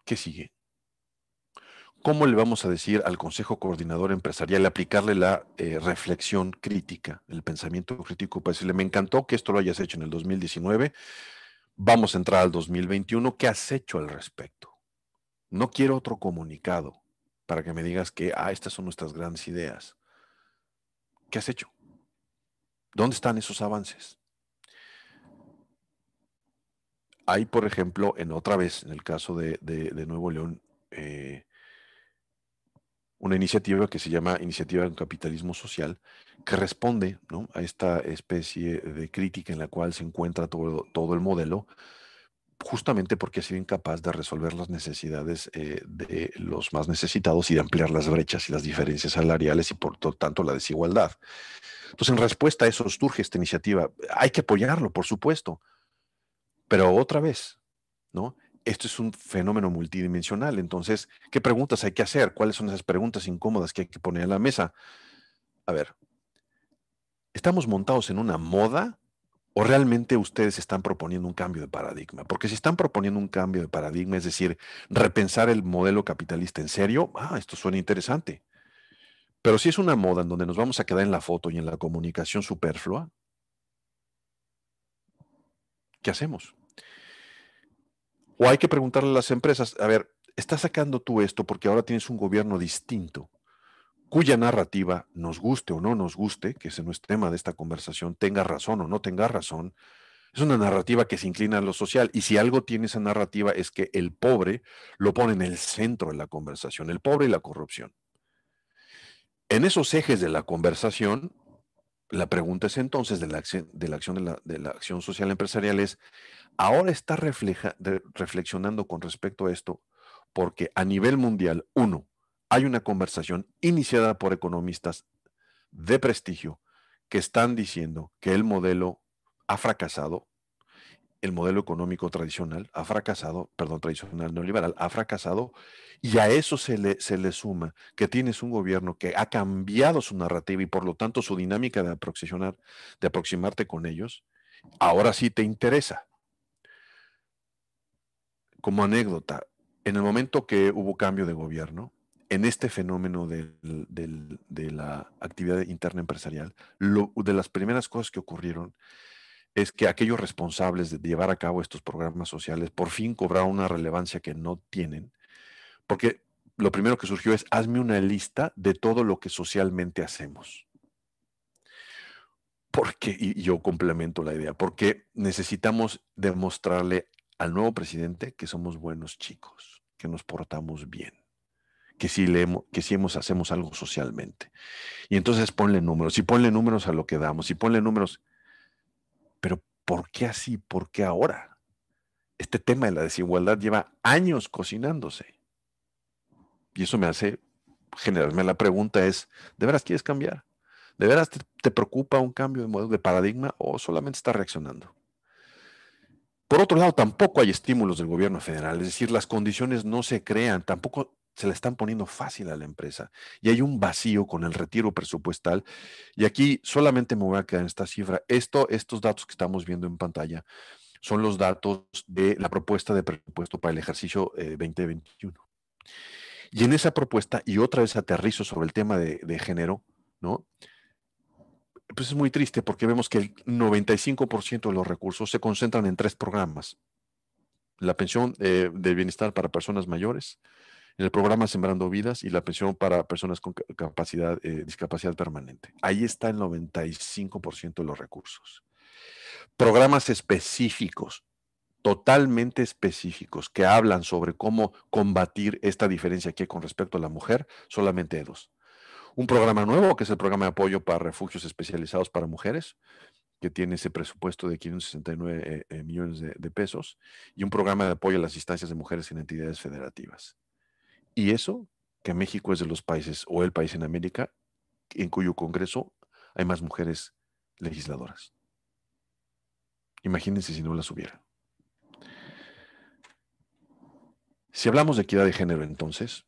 ¿Qué sigue? ¿Cómo le vamos a decir al Consejo Coordinador Empresarial aplicarle la reflexión crítica, el pensamiento crítico para decirle, me encantó que esto lo hayas hecho en el 2019, vamos a entrar al 2021, ¿qué has hecho al respecto? No quiero otro comunicado para que me digas que, estas son nuestras grandes ideas. ¿Qué has hecho? ¿Dónde están esos avances? Hay, por ejemplo, otra vez, en el caso de Nuevo León, una iniciativa que se llama Iniciativa de Capitalismo Social, que responde, ¿no?, a esta especie de crítica en la cual se encuentra todo el modelo, justamente porque ha sido incapaz de resolver las necesidades de los más necesitados y de ampliar las brechas y las diferencias salariales y por lo tanto la desigualdad. Entonces, en respuesta a eso surge esta iniciativa. Hay que apoyarlo, por supuesto, pero otra vez, ¿no? Esto es un fenómeno multidimensional. Entonces, ¿qué preguntas hay que hacer? ¿Cuáles son esas preguntas incómodas que hay que poner en la mesa? A ver, ¿estamos montados en una moda o realmente ustedes están proponiendo un cambio de paradigma? Porque si están proponiendo un cambio de paradigma, es decir, repensar el modelo capitalista en serio, esto suena interesante. Pero si es una moda en donde nos vamos a quedar en la foto y en la comunicación superflua, ¿qué hacemos? O hay que preguntarle a las empresas, a ver, ¿estás sacando tú esto porque ahora tienes un gobierno distinto, cuya narrativa, nos guste o no nos guste, que ese no es tema de esta conversación, tenga razón o no tenga razón, es una narrativa que se inclina a lo social? Y si algo tiene esa narrativa es que el pobre lo pone en el centro de la conversación, el pobre y la corrupción. En esos ejes de la conversación, la pregunta es entonces de la acción social empresarial es, ahora está reflexionando con respecto a esto, porque a nivel mundial, uno, hay una conversación iniciada por economistas de prestigio que están diciendo que el modelo ha fracasado, el modelo económico tradicional ha fracasado, perdón, tradicional neoliberal ha fracasado, y a eso se le suma que tienes un gobierno que ha cambiado su narrativa y por lo tanto su dinámica de aproximarte con ellos, ahora sí te interesa. Como anécdota, en el momento que hubo cambio de gobierno, en este fenómeno de la actividad interna empresarial, de las primeras cosas que ocurrieron es que aquellos responsables de llevar a cabo estos programas sociales por fin cobraron una relevancia que no tienen, porque lo primero que surgió es, hazme una lista de todo lo que socialmente hacemos. Porque, y yo complemento la idea, porque necesitamos demostrarle al nuevo presidente que somos buenos chicos, que nos portamos bien, que sí hacemos algo socialmente. Y entonces ponle números a lo que damos, y ponle números, pero ¿por qué así? ¿Por qué ahora? Este tema de la desigualdad lleva años cocinándose. Y eso me hace generarme la pregunta es, ¿de veras quieres cambiar? ¿De veras te preocupa un cambio de modelo de paradigma o solamente estás reaccionando? Por otro lado, tampoco hay estímulos del gobierno federal, es decir, las condiciones no se crean, tampoco se la están poniendo fácil a la empresa y hay un vacío con el retiro presupuestal. Y aquí solamente me voy a quedar en esta cifra. Estos datos que estamos viendo en pantalla son los datos de la propuesta de presupuesto para el ejercicio 2021. Y en esa propuesta, y otra vez aterrizo sobre el tema de género, ¿no? Pues es muy triste porque vemos que el 95% de los recursos se concentran en 3 programas. La pensión de bienestar para personas mayores, el programa Sembrando Vidas y la pensión para personas con discapacidad permanente. Ahí está el 95% de los recursos. Programas específicos, totalmente específicos, que hablan sobre cómo combatir esta diferencia que hay con respecto a la mujer, solamente 2. Un programa nuevo, que es el programa de apoyo para refugios especializados para mujeres, que tiene ese presupuesto de 569 millones de pesos, y un programa de apoyo a las instancias de mujeres en entidades federativas. Y eso, que México es de los países, o el país en América, en cuyo Congreso hay más mujeres legisladoras. Imagínense si no las hubiera. Si hablamos de equidad de género, entonces,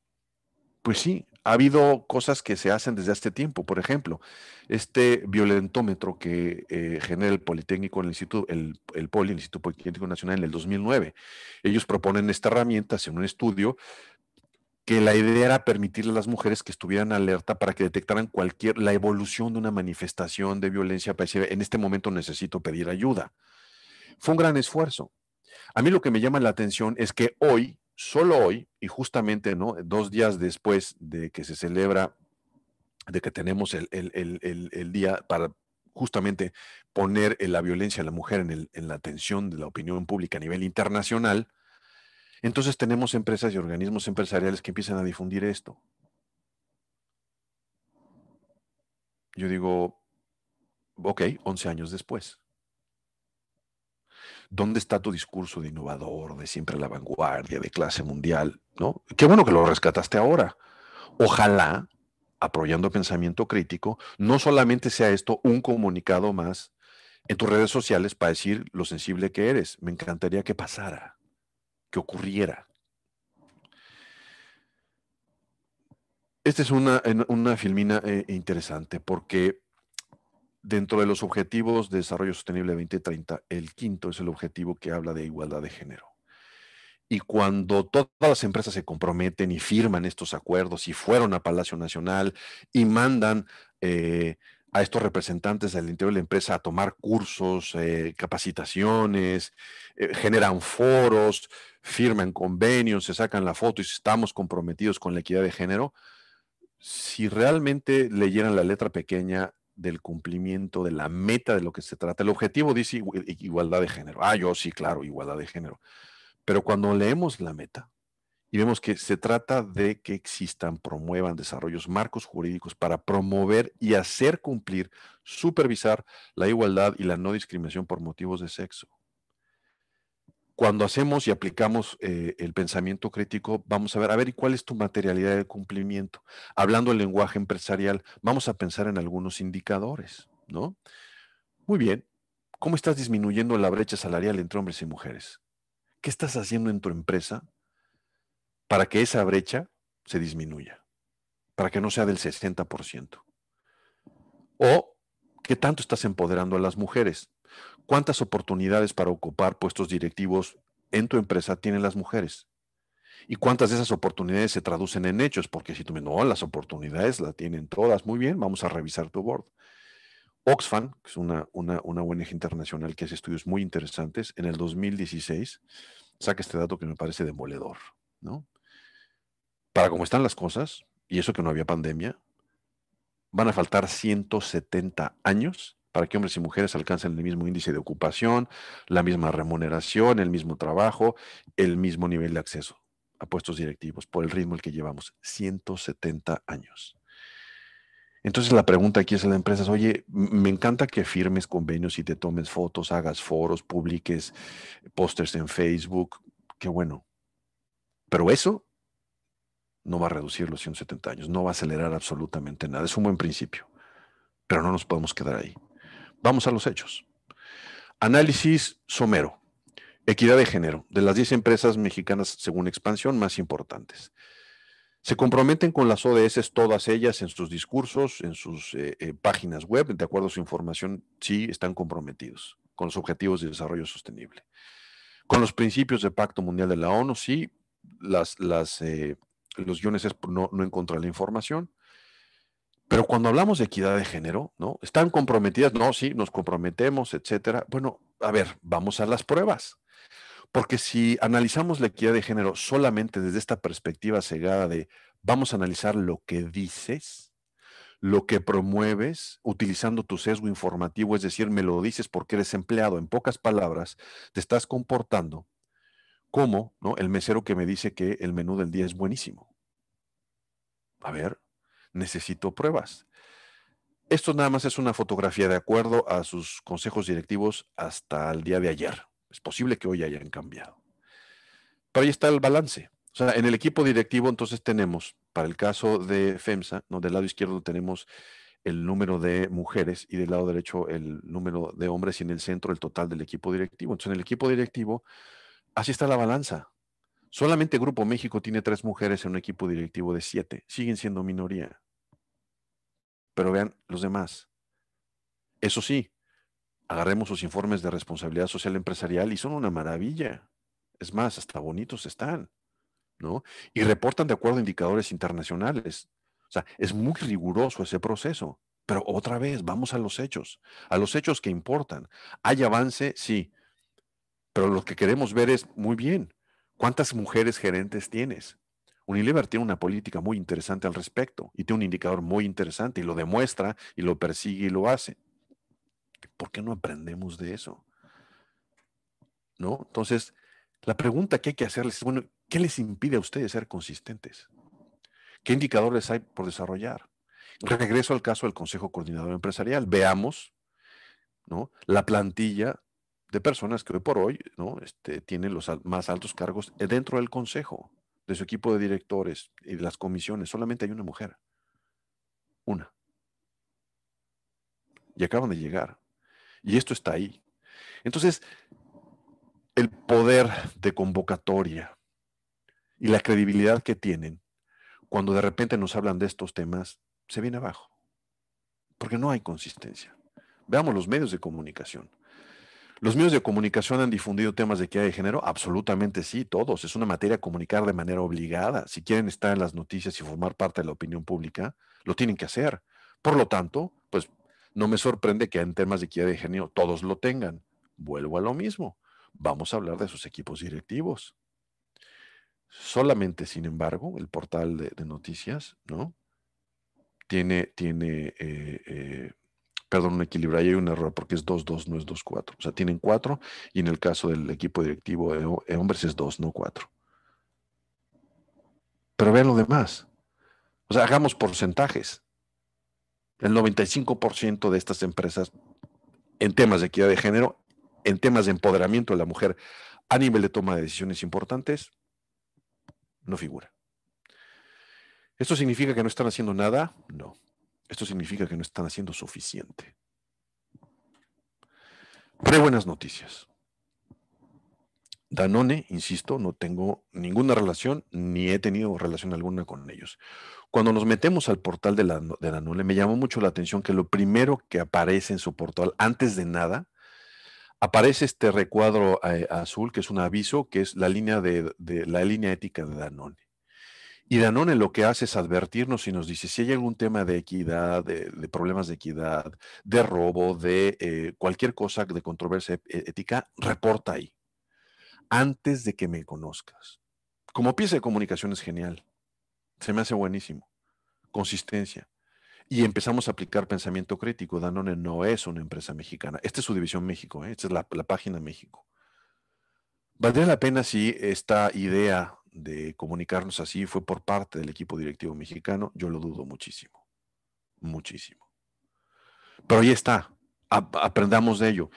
pues sí, ha habido cosas que se hacen desde hace tiempo. Por ejemplo, este violentómetro que genera el Politécnico, el POLI, el Instituto Politécnico Nacional, en el 2009. Ellos proponen esta herramienta, hacen un estudio que la idea era permitirle a las mujeres que estuvieran alerta para que detectaran la evolución de una manifestación de violencia. Para decir, en este momento necesito pedir ayuda. Fue un gran esfuerzo. A mí lo que me llama la atención es que hoy, solo hoy, y justamente, ¿no?, 2 días después de que se celebra, de que tenemos el día para justamente poner la violencia a la mujer en la atención de la opinión pública a nivel internacional, entonces tenemos empresas y organismos empresariales que empiezan a difundir esto. Yo digo, ok, 11 años después. ¿Dónde está tu discurso de innovador, de siempre a la vanguardia, de clase mundial? ¿No? Qué bueno que lo rescataste ahora. Ojalá, apoyando pensamiento crítico, no solamente sea esto un comunicado más en tus redes sociales para decir lo sensible que eres. Me encantaría que pasara, que ocurriera. Esta es una filmina interesante porque dentro de los objetivos de desarrollo sostenible 2030, el quinto es el objetivo que habla de igualdad de género. Y cuando todas las empresas se comprometen y firman estos acuerdos y fueron a Palacio Nacional y mandan a estos representantes del interior de la empresa a tomar cursos, capacitaciones, generan foros, firman convenios, se sacan la foto y estamos comprometidos con la equidad de género, si realmente leyeran la letra pequeña del cumplimiento de la meta de lo que se trata, el objetivo dice igualdad de género. Yo sí, claro, igualdad de género. Pero cuando leemos la meta y vemos que se trata de que existan, promuevan desarrollos, marcos jurídicos para promover y hacer cumplir, supervisar la igualdad y la no discriminación por motivos de sexo. Cuando hacemos y aplicamos el pensamiento crítico, vamos a ver, ¿y cuál es tu materialidad de cumplimiento? Hablando el lenguaje empresarial, vamos a pensar en algunos indicadores, ¿no? Muy bien. ¿Cómo estás disminuyendo la brecha salarial entre hombres y mujeres? ¿Qué estás haciendo en tu empresa para que esa brecha se disminuya? Para que no sea del 60%. ¿O qué tanto estás empoderando a las mujeres? ¿Cuántas oportunidades para ocupar puestos directivos en tu empresa tienen las mujeres? ¿Y cuántas de esas oportunidades se traducen en hechos? Porque si tú me no, las oportunidades las tienen todas. Muy bien, vamos a revisar tu board. Oxfam, que es una ONG internacional que hace estudios muy interesantes, en el 2016 saca este dato que me parece demoledor, ¿no? Para cómo están las cosas, y eso que no había pandemia, van a faltar 170 años para que hombres y mujeres alcancen el mismo índice de ocupación, la misma remuneración, el mismo trabajo, el mismo nivel de acceso a puestos directivos, por el ritmo el que llevamos, 170 años. Entonces la pregunta aquí es a las empresas, oye, me encanta que firmes convenios y te tomes fotos, hagas foros, publiques pósters en Facebook, qué bueno. Pero eso no va a reducir los 170 años, no va a acelerar absolutamente nada. Es un buen principio, pero no nos podemos quedar ahí. Vamos a los hechos. Análisis somero. Equidad de género. De las 10 empresas mexicanas según expansión más importantes. Se comprometen con las ODS, todas ellas, en sus discursos, en sus páginas web, de acuerdo a su información, sí están comprometidos con los Objetivos de Desarrollo Sostenible. Con los principios del Pacto Mundial de la ONU, sí, los guiones es no encontrar la información. Pero cuando hablamos de equidad de género, ¿no? ¿Están comprometidas? No, sí, nos comprometemos, etcétera. Bueno, a ver, vamos a las pruebas. Porque si analizamos la equidad de género solamente desde esta perspectiva cegada de vamos a analizar lo que dices, lo que promueves, utilizando tu sesgo informativo, es decir, me lo dices porque eres empleado, en pocas palabras, te estás comportando como, ¿no? El mesero que me dice que el menú del día es buenísimo. A ver, necesito pruebas. Esto nada más es una fotografía de acuerdo a sus consejos directivos hasta el día de ayer. Es posible que hoy hayan cambiado. Pero ahí está el balance. O sea, en el equipo directivo entonces tenemos, para el caso de FEMSA, ¿no? Del lado izquierdo tenemos el número de mujeres y del lado derecho el número de hombres y en el centro el total del equipo directivo. Entonces, en el equipo directivo, así está la balanza. Solamente Grupo México tiene 3 mujeres en un equipo directivo de 7. Siguen siendo minoría. Pero vean los demás. Eso sí, agarremos sus informes de responsabilidad social empresarial y son una maravilla. Es más, hasta bonitos están, ¿no? Y reportan de acuerdo a indicadores internacionales. O sea, es muy riguroso ese proceso. Pero otra vez, vamos a los hechos que importan. ¿Hay avance? Sí. Pero lo que queremos ver es, muy bien, ¿cuántas mujeres gerentes tienes? Unilever tiene una política muy interesante al respecto y tiene un indicador muy interesante y lo demuestra y lo persigue y lo hace. ¿Por qué no aprendemos de eso? ¿No? Entonces, la pregunta que hay que hacerles es, bueno, ¿qué les impide a ustedes ser consistentes? ¿Qué indicadores hay por desarrollar? Regreso al caso del Consejo Coordinador Empresarial. Veamos, ¿no? La plantilla de personas que hoy por hoy, ¿no? Tienen los más altos cargos dentro del Consejo, de su equipo de directores y de las comisiones. Solamente hay una mujer. Una. Y acaban de llegar. Y esto está ahí. Entonces, el poder de convocatoria y la credibilidad que tienen cuando de repente nos hablan de estos temas, se viene abajo, porque no hay consistencia. Veamos los medios de comunicación. ¿Los medios de comunicación han difundido temas de equidad de género? Absolutamente sí, todos. Es una materia a comunicar de manera obligada. Si quieren estar en las noticias y formar parte de la opinión pública, lo tienen que hacer. Por lo tanto, pues no me sorprende que en temas de equidad de género todos lo tengan. Vuelvo a lo mismo. Vamos a hablar de sus equipos directivos. Solamente, sin embargo, el portal de noticias, ¿no? Perdón, un equilibrio, ahí hay un error porque es 2-2, no es 2-4. O sea, tienen 4 y en el caso del equipo directivo de hombres es 2, no 4. Pero vean lo demás. O sea, hagamos porcentajes. El 95% de estas empresas en temas de equidad de género, en temas de empoderamiento de la mujer a nivel de toma de decisiones importantes, no figura. ¿Esto significa que no están haciendo nada? No. Esto significa que no están haciendo suficiente. Pero hay buenas noticias. Danone, insisto, no tengo ninguna relación ni he tenido relación alguna con ellos. Cuando nos metemos al portal de Danone, me llamó mucho la atención que lo primero que aparece en su portal, antes de nada, aparece este recuadro azul, que es un aviso, que es la línea la línea ética de Danone. Y Danone lo que hace es advertirnos y nos dice si hay algún tema de equidad, de problemas de equidad, de robo, de cualquier cosa de controversia ética, reporta ahí antes de que me conozcas. Como pieza de comunicación es genial. Se me hace buenísimo. Consistencia. Y empezamos a aplicar pensamiento crítico. Danone no es una empresa mexicana. Esta es su división México, ¿eh? Esta es la página México. ¿Valdría la pena si esta idea de comunicarnos así fue por parte del equipo directivo mexicano? Yo lo dudo muchísimo. Muchísimo. Pero ahí está. Aprendamos de ello.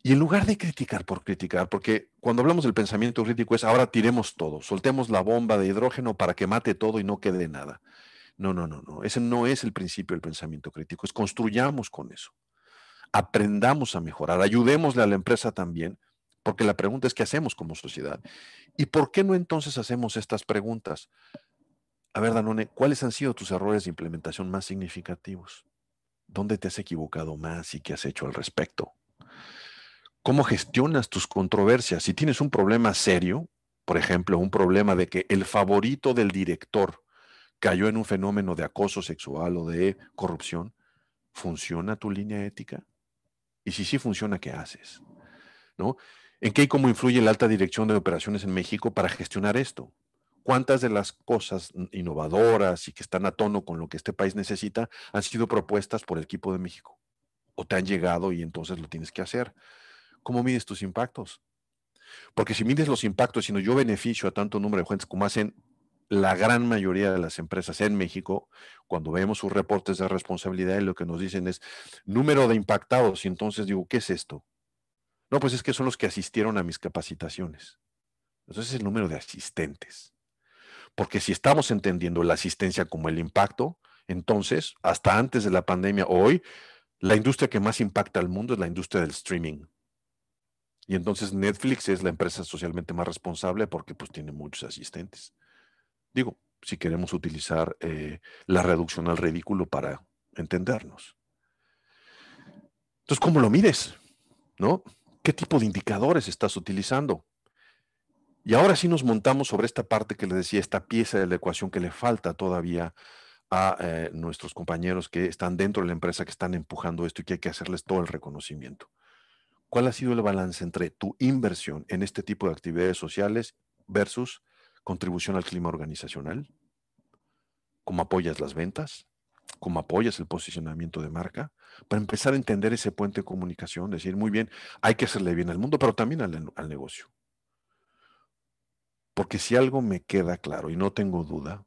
Y en lugar de criticar por criticar, porque cuando hablamos del pensamiento crítico es ahora tiremos todo, soltemos la bomba de hidrógeno para que mate todo y no quede nada. No, no, no, no. Ese no es el principio del pensamiento crítico. Es construyamos con eso. Aprendamos a mejorar. Ayudémosle a la empresa también, porque la pregunta es qué hacemos como sociedad. ¿Y por qué no entonces hacemos estas preguntas? A ver, Danone, ¿cuáles han sido tus errores de implementación más significativos? ¿Dónde te has equivocado más y qué has hecho al respecto? ¿Cómo gestionas tus controversias? Si tienes un problema serio, por ejemplo, un problema de que el favorito del director cayó en un fenómeno de acoso sexual o de corrupción, ¿funciona tu línea ética? Y si sí funciona, ¿qué haces? ¿No? ¿En qué y cómo influye la alta dirección de operaciones en México para gestionar esto? ¿Cuántas de las cosas innovadoras y que están a tono con lo que este país necesita han sido propuestas por el equipo de México? ¿O te han llegado y entonces lo tienes que hacer? ¿Cómo mides tus impactos? Porque si mides los impactos, sino yo beneficio a tanto número de fuentes como hacen la gran mayoría de las empresas en México, cuando vemos sus reportes de responsabilidad, lo que nos dicen es número de impactados. Y entonces digo, ¿qué es esto? No, pues es que son los que asistieron a mis capacitaciones. Entonces es el número de asistentes. Porque si estamos entendiendo la asistencia como el impacto, entonces, hasta antes de la pandemia, hoy, la industria que más impacta al mundo es la industria del streaming. Y entonces Netflix es la empresa socialmente más responsable porque pues tiene muchos asistentes. Digo, si queremos utilizar la reducción al ridículo para entendernos. Entonces, ¿cómo lo mides? ¿No? ¿Qué tipo de indicadores estás utilizando? Y ahora sí nos montamos sobre esta parte que les decía, esta pieza de la ecuación que le falta todavía a nuestros compañeros que están dentro de la empresa, que están empujando esto y que hay que hacerles todo el reconocimiento. ¿Cuál ha sido el balance entre tu inversión en este tipo de actividades sociales versus contribución al clima organizacional? ¿Cómo apoyas las ventas? ¿Cómo apoyas el posicionamiento de marca? Para empezar a entender ese puente de comunicación, decir, muy bien, hay que hacerle bien al mundo, pero también al negocio. Porque si algo me queda claro, y no tengo duda,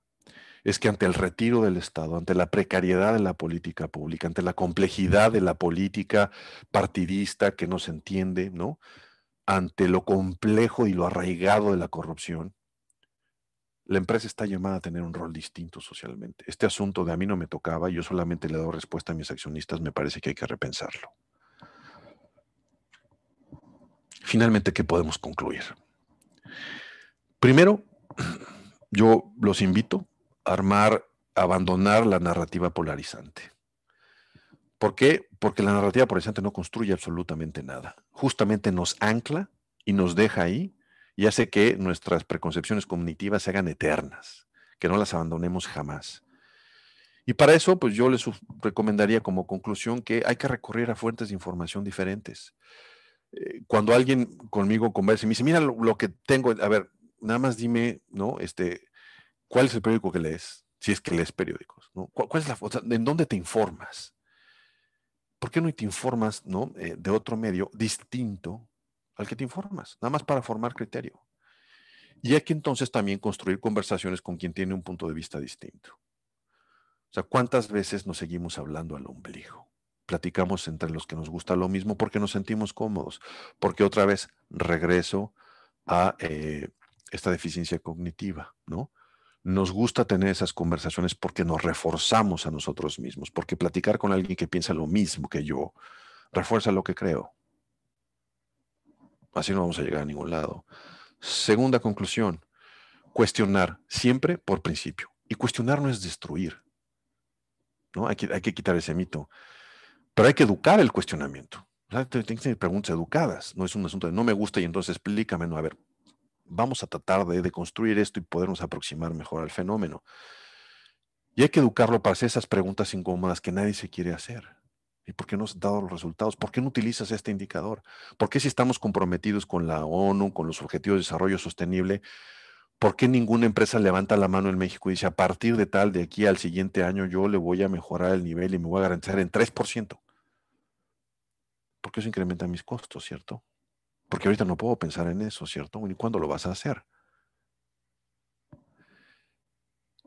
es que ante el retiro del Estado, ante la precariedad de la política pública, ante la complejidad de la política partidista que no se entiende, ¿no? Ante lo complejo y lo arraigado de la corrupción, la empresa está llamada a tener un rol distinto socialmente. Este asunto de a mí no me tocaba, yo solamente le doy respuesta a mis accionistas, me parece que hay que repensarlo. Finalmente, ¿qué podemos concluir? Primero, yo los invito a abandonar la narrativa polarizante. ¿Por qué? Porque la narrativa polarizante no construye absolutamente nada. Justamente nos ancla y nos deja ahí y hace que nuestras preconcepciones cognitivas se hagan eternas, que no las abandonemos jamás. Y para eso, pues yo les recomendaría como conclusión que hay que recurrir a fuentes de información diferentes. Cuando alguien conmigo conversa y me dice, mira lo que tengo, a ver, nada más dime, ¿no? ¿Cuál es el periódico que lees? Si es que lees periódicos, ¿no? ¿Cuál es o sea, ¿en dónde te informas? ¿Por qué no te informas, ¿no? De otro medio distinto al que te informas? Nada más para formar criterio. Y hay que entonces también construir conversaciones con quien tiene un punto de vista distinto. O sea, ¿cuántas veces nos seguimos hablando al ombligo? Platicamos entre los que nos gusta lo mismo porque nos sentimos cómodos, porque otra vez regreso a esta deficiencia cognitiva, ¿no? Nos gusta tener esas conversaciones porque nos reforzamos a nosotros mismos, porque platicar con alguien que piensa lo mismo que yo refuerza lo que creo. Así no vamos a llegar a ningún lado. Segunda conclusión, cuestionar siempre por principio. Y cuestionar no es destruir, ¿no? Hay que quitar ese mito. Pero hay que educar el cuestionamiento. O sea, tienes que tener preguntas educadas. No es un asunto de no me gusta y entonces explícame. No, a ver, vamos a tratar de construir esto y podernos aproximar mejor al fenómeno. Y hay que educarlo para hacer esas preguntas incómodas que nadie se quiere hacer. ¿Y por qué no has dado los resultados? ¿Por qué no utilizas este indicador? ¿Por qué si estamos comprometidos con la ONU, con los Objetivos de Desarrollo Sostenible, por qué ninguna empresa levanta la mano en México y dice, a partir de tal, de aquí al siguiente año, yo le voy a mejorar el nivel y me voy a garantizar en 3%? Porque eso incrementa mis costos, ¿cierto? Porque ahorita no puedo pensar en eso, ¿cierto? ¿Y cuándo lo vas a hacer?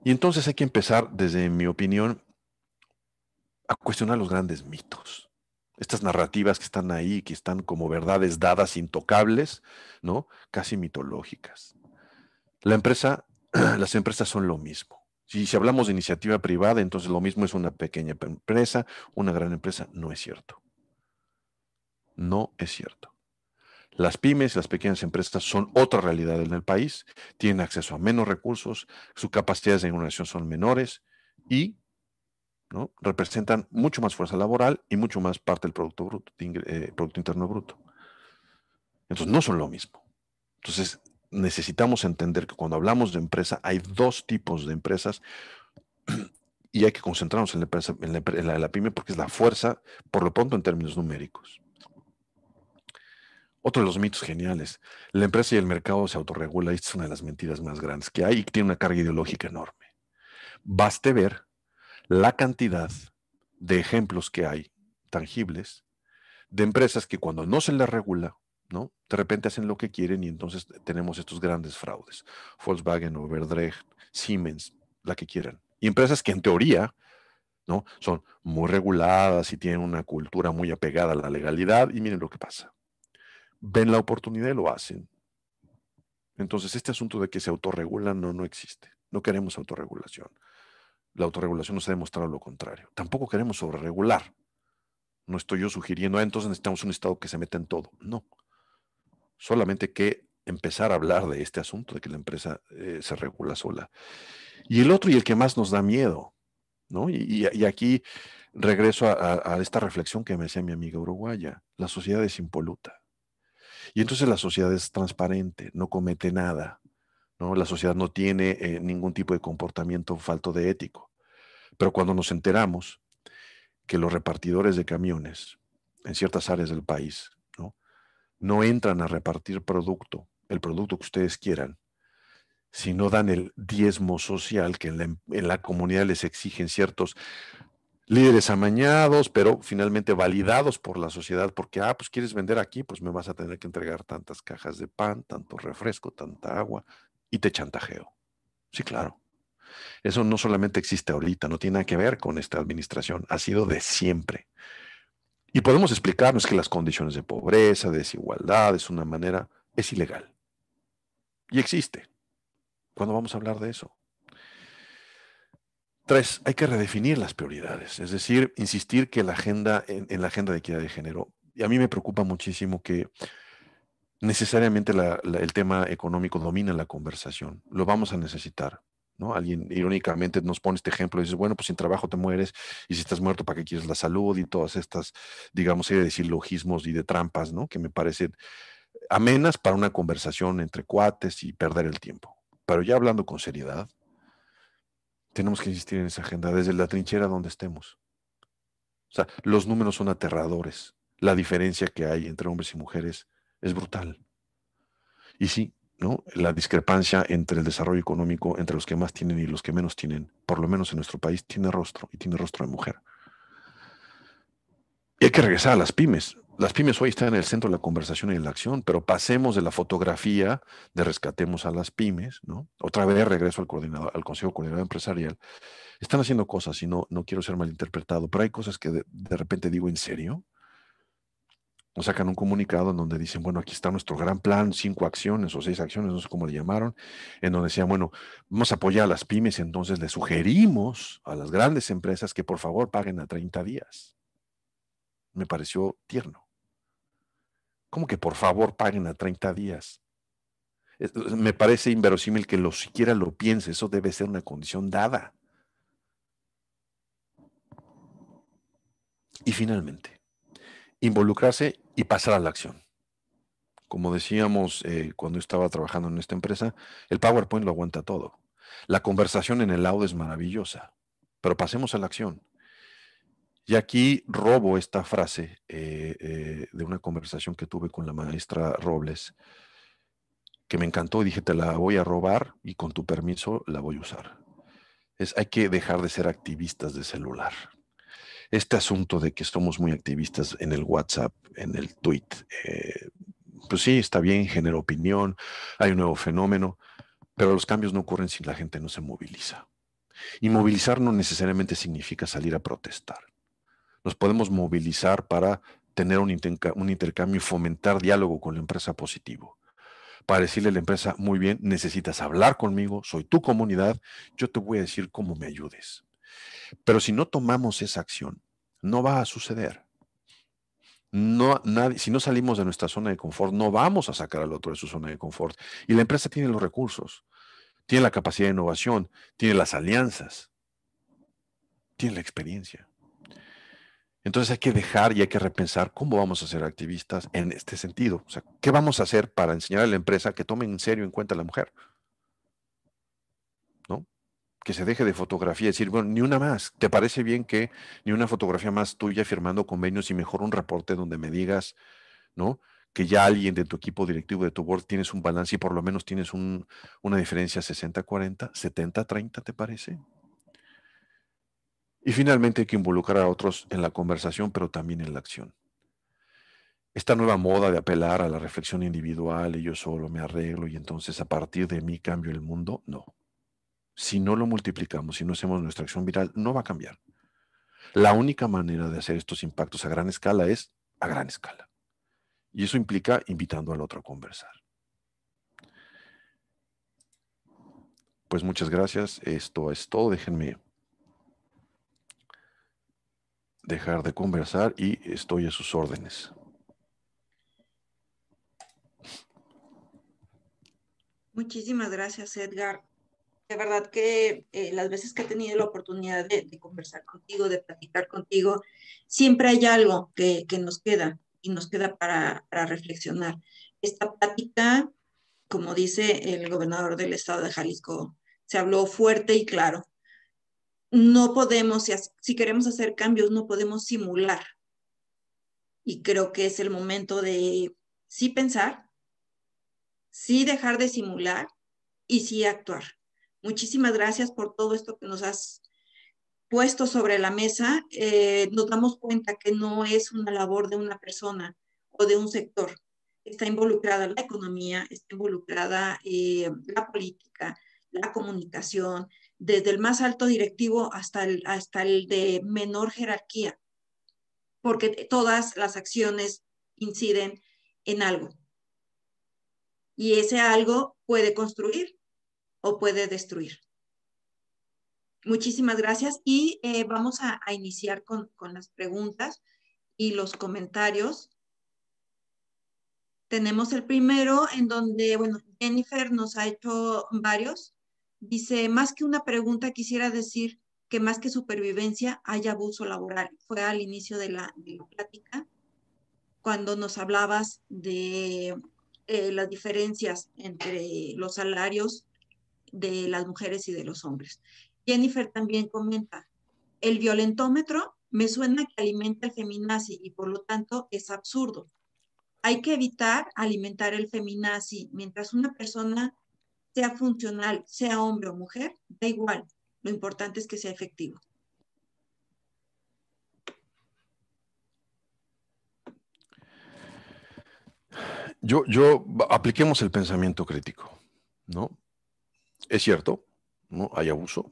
Y entonces hay que empezar, desde mi opinión, a cuestionar los grandes mitos. Estas narrativas que están ahí, que están como verdades dadas intocables, ¿no? Casi mitológicas. La empresa, las empresas son lo mismo. Si hablamos de iniciativa privada, entonces lo mismo es una pequeña empresa, una gran empresa. No es cierto. No es cierto. Las pymes y las pequeñas empresas son otra realidad en el país, tienen acceso a menos recursos, sus capacidades de innovación son menores y, ¿no?, representan mucho más fuerza laboral y mucho más parte del Producto Bruto, Producto Interno Bruto. Entonces, no son lo mismo. Entonces, necesitamos entender que cuando hablamos de empresa, hay dos tipos de empresas y hay que concentrarnos en la, empresa, en la pyme porque es la fuerza, por lo pronto, en términos numéricos. Otro de los mitos geniales, la empresa y el mercado se autorregula, y esta es una de las mentiras más grandes que hay y que tiene una carga ideológica enorme. Baste ver la cantidad de ejemplos que hay, tangibles, de empresas que cuando no se les regula, ¿no?, de repente hacen lo que quieren y entonces tenemos estos grandes fraudes. Volkswagen, Overdrecht, Siemens, la que quieran. Y empresas que en teoría, ¿no?, son muy reguladas y tienen una cultura muy apegada a la legalidad y miren lo que pasa. Ven la oportunidad y lo hacen. Entonces, este asunto de que se autorregulan no existe. No queremos autorregulación. La autorregulación nos ha demostrado lo contrario. Tampoco queremos sobreregular. No estoy yo sugiriendo, entonces necesitamos un Estado que se meta en todo. No. Solamente que empezar a hablar de este asunto, de que la empresa se regula sola. Y el otro, y el que más nos da miedo, ¿no? Y aquí regreso a esta reflexión que me hacía mi amiga uruguaya. La sociedad es impoluta. Y entonces la sociedad es transparente, no comete nada, ¿no? La sociedad no tiene ningún tipo de comportamiento falto de ético. Pero cuando nos enteramos que los repartidores de camiones en ciertas áreas del país, ¿no?, no entran a repartir producto, el producto que ustedes quieran, sino dan el diezmo social que en la comunidad les exigen ciertos líderes amañados, pero finalmente validados por la sociedad, porque, pues quieres vender aquí, pues me vas a tener que entregar tantas cajas de pan, tanto refresco, tanta agua, y te chantajeo. Sí, claro. Eso no solamente existe ahorita, no tiene nada que ver con esta administración, ha sido de siempre. Y podemos explicarnos que las condiciones de pobreza, de desigualdad, es una manera, es ilegal. Y existe. ¿Cuándo vamos a hablar de eso? 3, hay que redefinir las prioridades, es decir, insistir que la agenda, en la agenda de equidad de género, y a mí me preocupa muchísimo que necesariamente el tema económico domina la conversación, lo vamos a necesitar, ¿no? Alguien irónicamente nos pone este ejemplo y dice, bueno, pues sin trabajo te mueres, y si estás muerto, ¿para qué quieres la salud? Y todas estas, digamos, serie de silogismos y de trampas, ¿no?, que me parecen amenas para una conversación entre cuates y perder el tiempo. Pero ya hablando con seriedad, tenemos que insistir en esa agenda desde la trinchera donde estemos. O sea, los números son aterradores. La diferencia que hay entre hombres y mujeres es brutal. Y sí, ¿no?, la discrepancia entre el desarrollo económico, entre los que más tienen y los que menos tienen, por lo menos en nuestro país, tiene rostro y tiene rostro de mujer. Y hay que regresar a las pymes. Las pymes hoy están en el centro de la conversación y de la acción, pero pasemos de la fotografía de rescatemos a las pymes, ¿no? Otra vez regreso al Consejo Coordinador Empresarial. Están haciendo cosas y no quiero ser malinterpretado, pero hay cosas que de repente digo, ¿en serio? Nos sacan un comunicado en donde dicen, bueno, aquí está nuestro gran plan, 5 acciones o 6 acciones, no sé cómo le llamaron, en donde decían, bueno, vamos a apoyar a las pymes, entonces le sugerimos a las grandes empresas que por favor paguen a 30 días. Me pareció tierno. ¿Cómo que por favor paguen a 30 días? Me parece inverosímil que siquiera lo piense, eso debe ser una condición dada. Y finalmente, involucrarse y pasar a la acción. Como decíamos cuando estaba trabajando en esta empresa, el PowerPoint lo aguanta todo. La conversación en el audio es maravillosa, pero pasemos a la acción. Y aquí robo esta frase de una conversación que tuve con la maestra Robles, que me encantó y dije, te la voy a robar y con tu permiso la voy a usar. Hay que dejar de ser activistas de celular. Este asunto de que somos muy activistas en el WhatsApp, en el tweet, pues sí, está bien, genera opinión, hay un nuevo fenómeno, pero los cambios no ocurren si la gente no se moviliza. Y movilizar no necesariamente significa salir a protestar. Nos podemos movilizar para tener un intercambio y fomentar diálogo con la empresa positivo. Para decirle a la empresa, muy bien, necesitas hablar conmigo, soy tu comunidad, yo te voy a decir cómo me ayudes. Pero si no tomamos esa acción, no va a suceder. No, nadie, si no salimos de nuestra zona de confort, no vamos a sacar al otro de su zona de confort. Y la empresa tiene los recursos, tiene la capacidad de innovación, tiene las alianzas, tiene la experiencia. Entonces hay que dejar y hay que repensar cómo vamos a ser activistas en este sentido. O sea, ¿qué vamos a hacer para enseñar a la empresa que tome en serio en cuenta a la mujer? ¿No? Que se deje de fotografía y decir, bueno, ni una más. ¿Te parece bien que ni una fotografía más tuya firmando convenios y mejor un reporte donde me digas, ¿no? Que ya alguien de tu equipo directivo, de tu board, tienes un balance y por lo menos tienes una diferencia 60-40, 70-30, ¿te parece? Y finalmente hay que involucrar a otros en la conversación, pero también en la acción. Esta nueva moda de apelar a la reflexión individual y yo solo me arreglo y entonces a partir de mí cambio el mundo, no. Si no lo multiplicamos, si no hacemos nuestra acción viral, no va a cambiar. La única manera de hacer estos impactos a gran escala es a gran escala. Y eso implica invitando al otro a conversar. Pues muchas gracias. Esto es todo. Déjenme dejar de conversar y estoy a sus órdenes. Muchísimas gracias, Edgar. De verdad que las veces que he tenido la oportunidad de conversar contigo, de platicar contigo, siempre hay algo que nos queda y nos queda para reflexionar. Esta plática, como dice el gobernador del estado de Jalisco, se habló fuerte y claro. No podemos, si queremos hacer cambios, no podemos simular. Y creo que es el momento de sí pensar, sí dejar de simular y sí actuar. Muchísimas gracias por todo esto que nos has puesto sobre la mesa. Nos damos cuenta que no es una labor de una persona o de un sector. Está involucrada la economía, está involucrada la política, la comunicación, desde el más alto directivo hasta el de menor jerarquía, porque todas las acciones inciden en algo y ese algo puede construir o puede destruir. Muchísimas gracias y vamos a iniciar con las preguntas y los comentarios. Tenemos el primero en donde, bueno, Jennifer nos ha hecho varios. Dice, más que una pregunta, quisiera decir que más que supervivencia hay abuso laboral. Fue al inicio de la plática cuando nos hablabas de las diferencias entre los salarios de las mujeres y de los hombres. Jennifer también comenta, el violentómetro me suena que alimenta el feminazi y por lo tanto es absurdo. Hay que evitar alimentar el feminazi. Mientras una persona sea funcional, sea hombre o mujer, da igual. Lo importante es que sea efectivo. Apliquemos el pensamiento crítico, ¿no? Es cierto, ¿no? Hay abuso,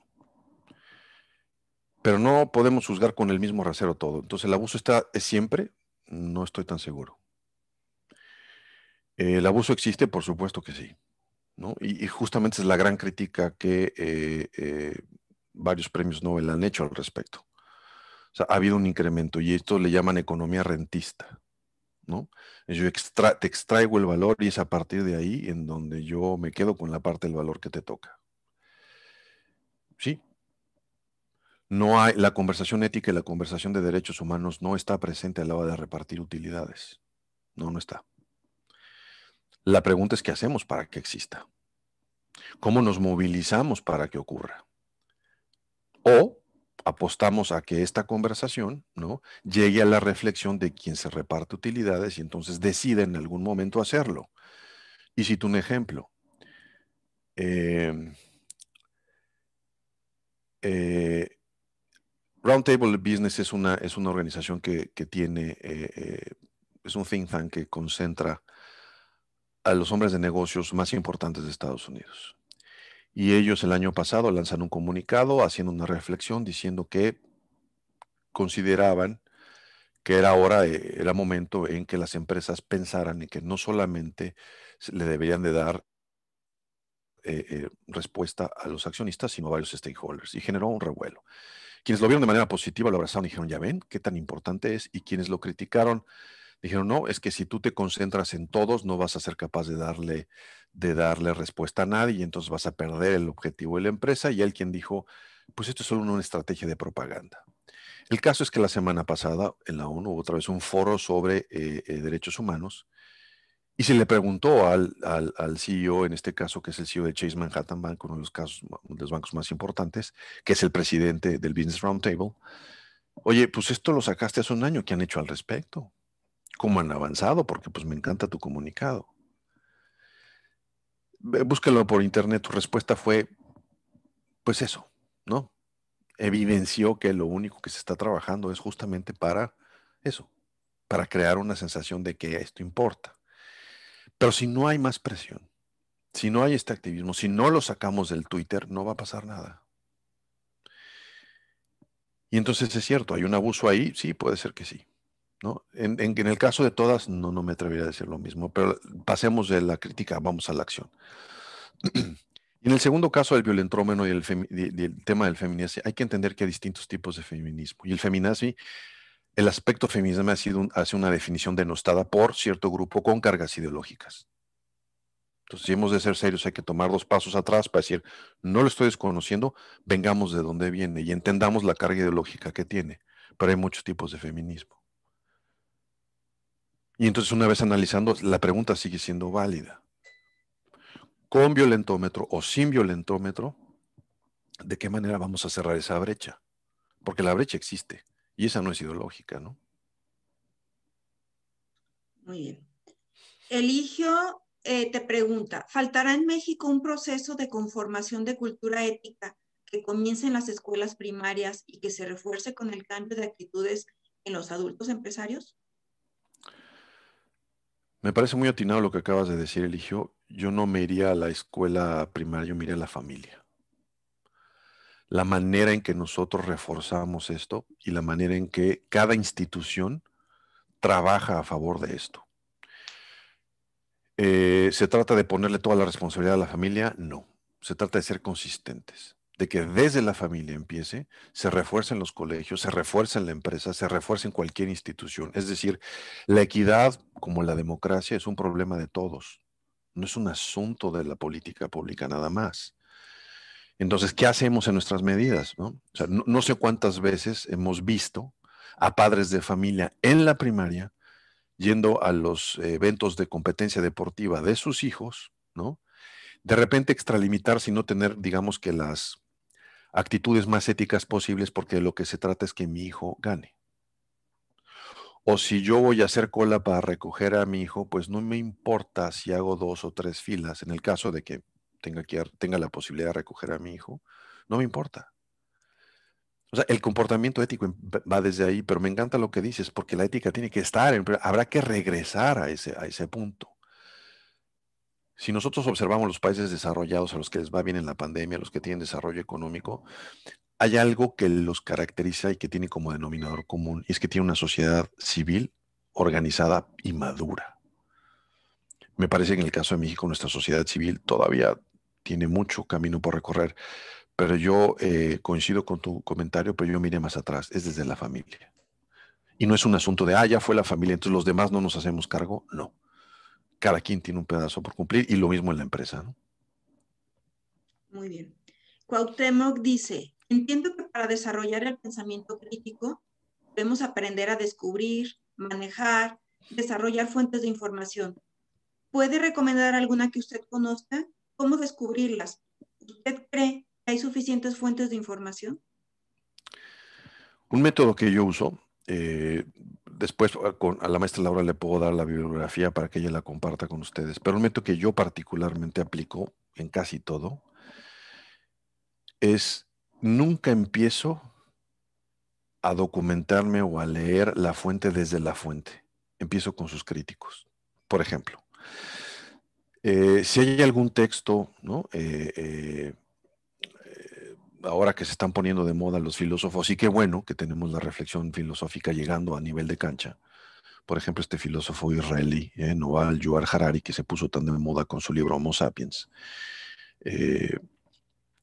pero no podemos juzgar con el mismo rasero todo. Entonces, ¿el abuso es siempre? No estoy tan seguro. ¿El abuso existe? Por supuesto que sí, ¿no? Y justamente es la gran crítica que varios premios Nobel han hecho al respecto. O sea, ha habido un incremento y esto le llaman economía rentista, ¿no? Te extraigo el valor y es a partir de ahí en donde yo me quedo con la parte del valor que te toca. Sí, no hay, la conversación ética y la conversación de derechos humanos no está presente a la hora de repartir utilidades. No, no está. La pregunta es qué hacemos para que exista. ¿Cómo nos movilizamos para que ocurra? O apostamos a que esta conversación, ¿no?, llegue a la reflexión de quien se reparte utilidades y entonces decide en algún momento hacerlo. Y cito un ejemplo. Eh, eh, Roundtable Business es una organización que tiene, es un think tank que concentra a los hombres de negocios más importantes de Estados Unidos. Y ellos el año pasado lanzaron un comunicado haciendo una reflexión diciendo que consideraban que era hora, era momento en que las empresas pensaran en que no solamente le deberían de dar respuesta a los accionistas, sino a varios stakeholders. Y generó un revuelo. Quienes lo vieron de manera positiva lo abrazaron y dijeron, ya ven, qué tan importante es. Y quienes lo criticaron Dijeron, no, es que si tú te concentras en todos, no vas a ser capaz de darle respuesta a nadie y entonces vas a perder el objetivo de la empresa. Y él quien dijo, pues esto es solo una estrategia de propaganda. El caso es que la semana pasada en la ONU hubo otra vez un foro sobre derechos humanos y se le preguntó al CEO, en este caso, que es el CEO de Chase Manhattan Bank, uno de de los bancos más importantes, que es el presidente del Business Roundtable, oye, pues esto lo sacaste hace un año, ¿qué han hecho al respecto? ¿Cómo han avanzado? Porque pues me encanta tu comunicado. Búsquelo por internet, tu respuesta fue, pues eso, ¿no? Evidenció que lo único que se está trabajando es justamente para eso, para crear una sensación de que esto importa. Pero si no hay más presión, si no hay este activismo, si no lo sacamos del Twitter, no va a pasar nada. Y entonces es cierto, ¿hay un abuso ahí? Sí, puede ser que sí. ¿No? En el caso de todas, no me atrevería a decir lo mismo, pero pasemos de la crítica, vamos a la acción. Y en el segundo caso, el violentrómeno y el tema del feminismo, hay que entender que hay distintos tipos de feminismo. Y el feminazi, el aspecto feminismo hace una definición denostada por cierto grupo con cargas ideológicas. Entonces, si hemos de ser serios, hay que tomar dos pasos atrás para decir, no lo estoy desconociendo, vengamos de dónde viene y entendamos la carga ideológica que tiene. Pero hay muchos tipos de feminismo. Y entonces, una vez analizando, la pregunta sigue siendo válida. Con violentómetro o sin violentómetro, ¿de qué manera vamos a cerrar esa brecha? Porque la brecha existe y esa no es ideológica, ¿no? Muy bien. Eligio te pregunta, ¿faltará en México un proceso de conformación de cultura ética que comience en las escuelas primarias y que se refuerce con el cambio de actitudes en los adultos empresarios? Me parece muy atinado lo que acabas de decir, Eligio. Yo no me iría a la escuela primaria, yo me iría a la familia. La manera en que nosotros reforzamos esto y la manera en que cada institución trabaja a favor de esto. ¿Se trata de ponerle toda la responsabilidad a la familia? No. Se trata de ser consistentes, de que desde la familia empiece, se refuerce en los colegios, se refuerce en la empresa, se refuerce en cualquier institución. Es decir, la equidad, como la democracia, es un problema de todos. No es un asunto de la política pública nada más. Entonces, ¿qué hacemos en nuestras medidas? ¿No? O sea, no sé cuántas veces hemos visto a padres de familia en la primaria yendo a los eventos de competencia deportiva de sus hijos, ¿no? De repente extralimitarse y no tener, digamos que las actitudes más éticas posibles porque de lo que se trata es que mi hijo gane. O si yo voy a hacer cola para recoger a mi hijo, pues no me importa si hago dos o tres filas, en el caso de que tenga la posibilidad de recoger a mi hijo, no me importa. O sea, el comportamiento ético va desde ahí, pero me encanta lo que dices, porque la ética tiene que estar, habrá que regresar a ese punto. Si nosotros observamos los países desarrollados a los que les va bien en la pandemia, a los que tienen desarrollo económico, hay algo que los caracteriza y que tiene como denominador común, y es que tiene una sociedad civil organizada y madura. Me parece que en el caso de México, nuestra sociedad civil todavía tiene mucho camino por recorrer, pero yo coincido con tu comentario, pero yo miré más atrás, es desde la familia. Y no es un asunto de, ya fue la familia, entonces los demás no nos hacemos cargo, no. Cada quien tiene un pedazo por cumplir y lo mismo en la empresa, ¿no? Muy bien. Cuauhtémoc dice, entiendo que para desarrollar el pensamiento crítico debemos aprender a descubrir, manejar, desarrollar fuentes de información. ¿Puede recomendar alguna que usted conozca? ¿Cómo descubrirlas? ¿Usted cree que hay suficientes fuentes de información? Un método que yo uso, después a la maestra Laura le puedo dar la bibliografía para que ella la comparta con ustedes, pero un método que yo particularmente aplico en casi todo es nunca empiezo a documentarme o a leer la fuente desde la fuente. Empiezo con sus críticos. Por ejemplo, si hay algún texto, ¿no? Ahora que se están poniendo de moda los filósofos, y qué bueno que tenemos la reflexión filosófica llegando a nivel de cancha. Por ejemplo, este filósofo israelí, Noval Yuval Harari, que se puso tan de moda con su libro Homo Sapiens, eh,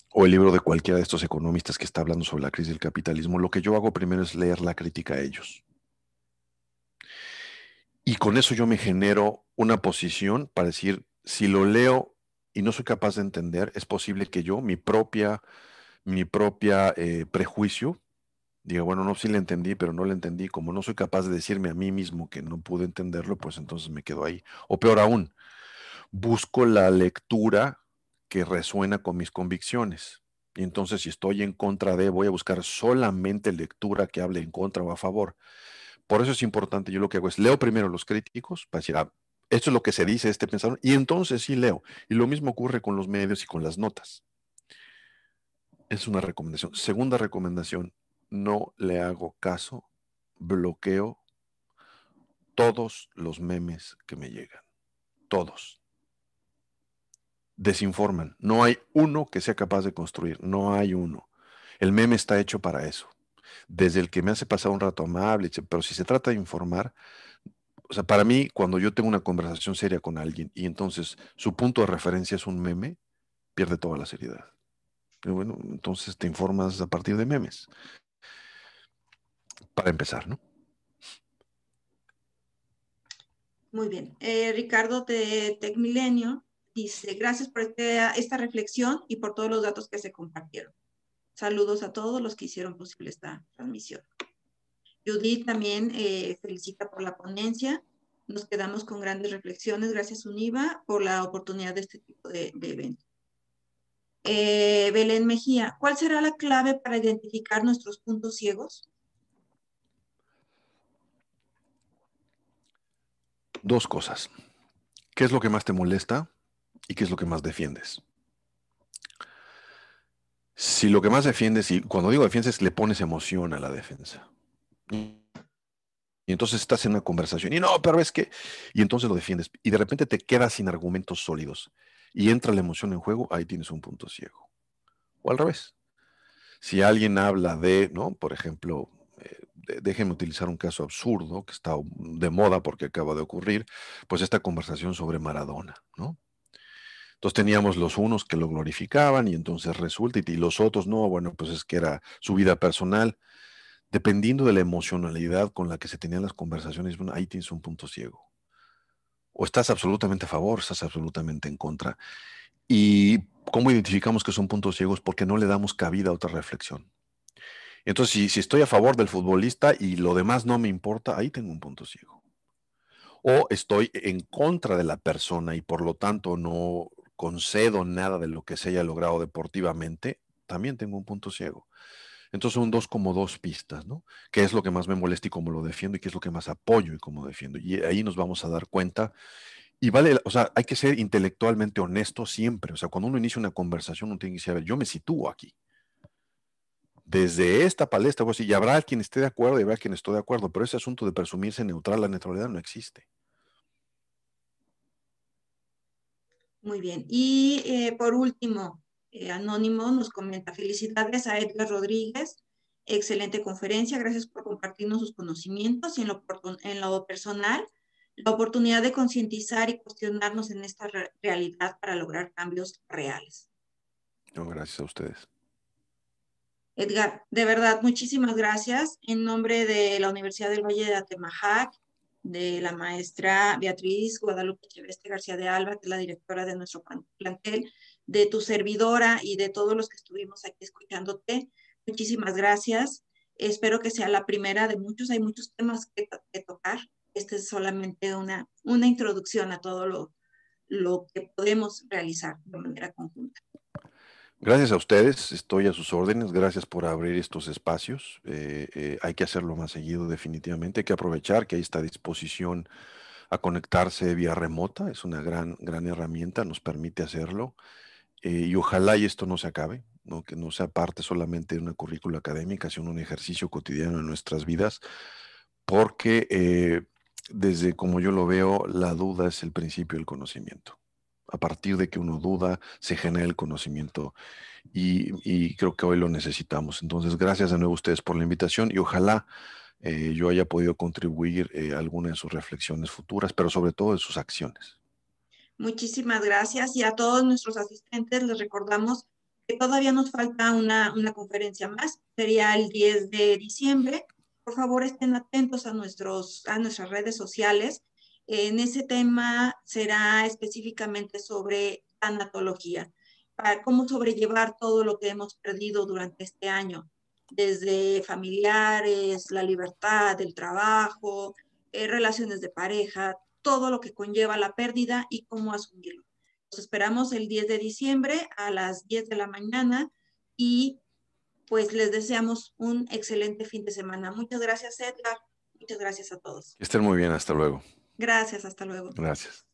o el libro de cualquiera de estos economistas que está hablando sobre la crisis del capitalismo, lo que yo hago primero es leer la crítica a ellos. Y con eso yo me genero una posición para decir, si lo leo y no soy capaz de entender, es posible que yo, mi propia prejuicio, diga, bueno, no, sí le entendí, pero no le entendí. Como no soy capaz de decirme a mí mismo que no pude entenderlo, pues entonces me quedo ahí. O peor aún, busco la lectura que resuena con mis convicciones. Y entonces, si estoy en contra de, voy a buscar solamente lectura que hable en contra o a favor. Por eso es importante, yo lo que hago es leo primero los críticos para decir, ah, esto es lo que se dice este pensador, y entonces sí leo. Y lo mismo ocurre con los medios y con las notas. Es una recomendación. Segunda recomendación, no le hago caso, bloqueo todos los memes que me llegan. Todos. Desinforman. No hay uno que sea capaz de construir. No hay uno. El meme está hecho para eso. Desde el que me hace pasar un rato amable, pero si se trata de informar, o sea, para mí, cuando yo tengo una conversación seria con alguien y entonces su punto de referencia es un meme, pierde toda la seriedad. Y bueno, entonces te informas a partir de memes, para empezar, ¿no? Muy bien. Ricardo de Tech Milenio dice, gracias por esta reflexión y por todos los datos que se compartieron. Saludos a todos los que hicieron posible esta transmisión. Judith también felicita por la ponencia. Nos quedamos con grandes reflexiones. Gracias, UNIVA, por la oportunidad de este tipo de evento. Belén Mejía, ¿cuál será la clave para identificar nuestros puntos ciegos? Dos cosas. ¿Qué es lo que más te molesta y qué es lo que más defiendes? Si lo que más defiendes, y cuando digo defiendes, le pones emoción a la defensa. Y entonces estás en una conversación y no, pero es que, y entonces lo defiendes y de repente te quedas sin argumentos sólidos y entra la emoción en juego, ahí tienes un punto ciego. O al revés. Si alguien habla de, ¿no? Por ejemplo, déjenme utilizar un caso absurdo que está de moda porque acaba de ocurrir, pues esta conversación sobre Maradona, ¿no? Entonces teníamos los unos que lo glorificaban y entonces resulta, y los otros no, bueno, pues es que era su vida personal. Dependiendo de la emocionalidad con la que se tenían las conversaciones, bueno, ahí tienes un punto ciego. O estás absolutamente a favor, estás absolutamente en contra. ¿Y cómo identificamos que son puntos ciegos? Porque no le damos cabida a otra reflexión. Entonces, si estoy a favor del futbolista y lo demás no me importa, ahí tengo un punto ciego. O estoy en contra de la persona y por lo tanto no concedo nada de lo que se haya logrado deportivamente, también tengo un punto ciego. Entonces son como dos pistas, ¿no? ¿Qué es lo que más me molesta y cómo lo defiendo y qué es lo que más apoyo y cómo defiendo? Y ahí nos vamos a dar cuenta. Y vale, o sea, hay que ser intelectualmente honesto siempre. O sea, cuando uno inicia una conversación, uno tiene que decir, a ver, yo me sitúo aquí. Desde esta palestra, pues, y habrá quien esté de acuerdo y habrá quien esté de acuerdo, pero ese asunto de presumirse neutral, la neutralidad no existe. Muy bien. Y por último, Anónimo nos comenta, felicidades a Edgar Rodríguez, excelente conferencia, gracias por compartirnos sus conocimientos y en lo personal, la oportunidad de concientizar y cuestionarnos en esta realidad para lograr cambios reales. No, gracias a ustedes. Edgar, de verdad, muchísimas gracias. En nombre de la Universidad del Valle de Atemajac, de la maestra Beatriz Guadalupe Cheveste García de Alba, que es la directora de nuestro plantel, de tu servidora y de todos los que estuvimos aquí escuchándote, muchísimas gracias. Espero que sea la primera de muchos. Hay muchos temas que tocar. Esta es solamente una introducción a todo lo que podemos realizar de manera conjunta. Gracias a ustedes, estoy a sus órdenes, gracias por abrir estos espacios. Hay que hacerlo más seguido definitivamente, hay que aprovechar que hay esta disposición a conectarse vía remota, es una gran herramienta, nos permite hacerlo. Y ojalá y esto no se acabe, ¿no? Que no sea parte solamente de una currícula académica, sino un ejercicio cotidiano en nuestras vidas, porque desde como yo lo veo, la duda es el principio del conocimiento. A partir de que uno duda, se genera el conocimiento y creo que hoy lo necesitamos. Entonces, gracias de nuevo a ustedes por la invitación y ojalá yo haya podido contribuir a alguna de sus reflexiones futuras, pero sobre todo de sus acciones. Muchísimas gracias y a todos nuestros asistentes les recordamos que todavía nos falta una conferencia más, sería el 10 de diciembre. Por favor, estén atentos a nuestras redes sociales En ese tema será específicamente sobre tanatología, para cómo sobrellevar todo lo que hemos perdido durante este año, desde familiares, la libertad, el trabajo, relaciones de pareja, todo lo que conlleva la pérdida y cómo asumirlo. Los esperamos el 10 de diciembre a las 10 de la mañana y pues les deseamos un excelente fin de semana. Muchas gracias, Edgar. Muchas gracias a todos. Que estén muy bien, hasta luego. Gracias, hasta luego. Gracias.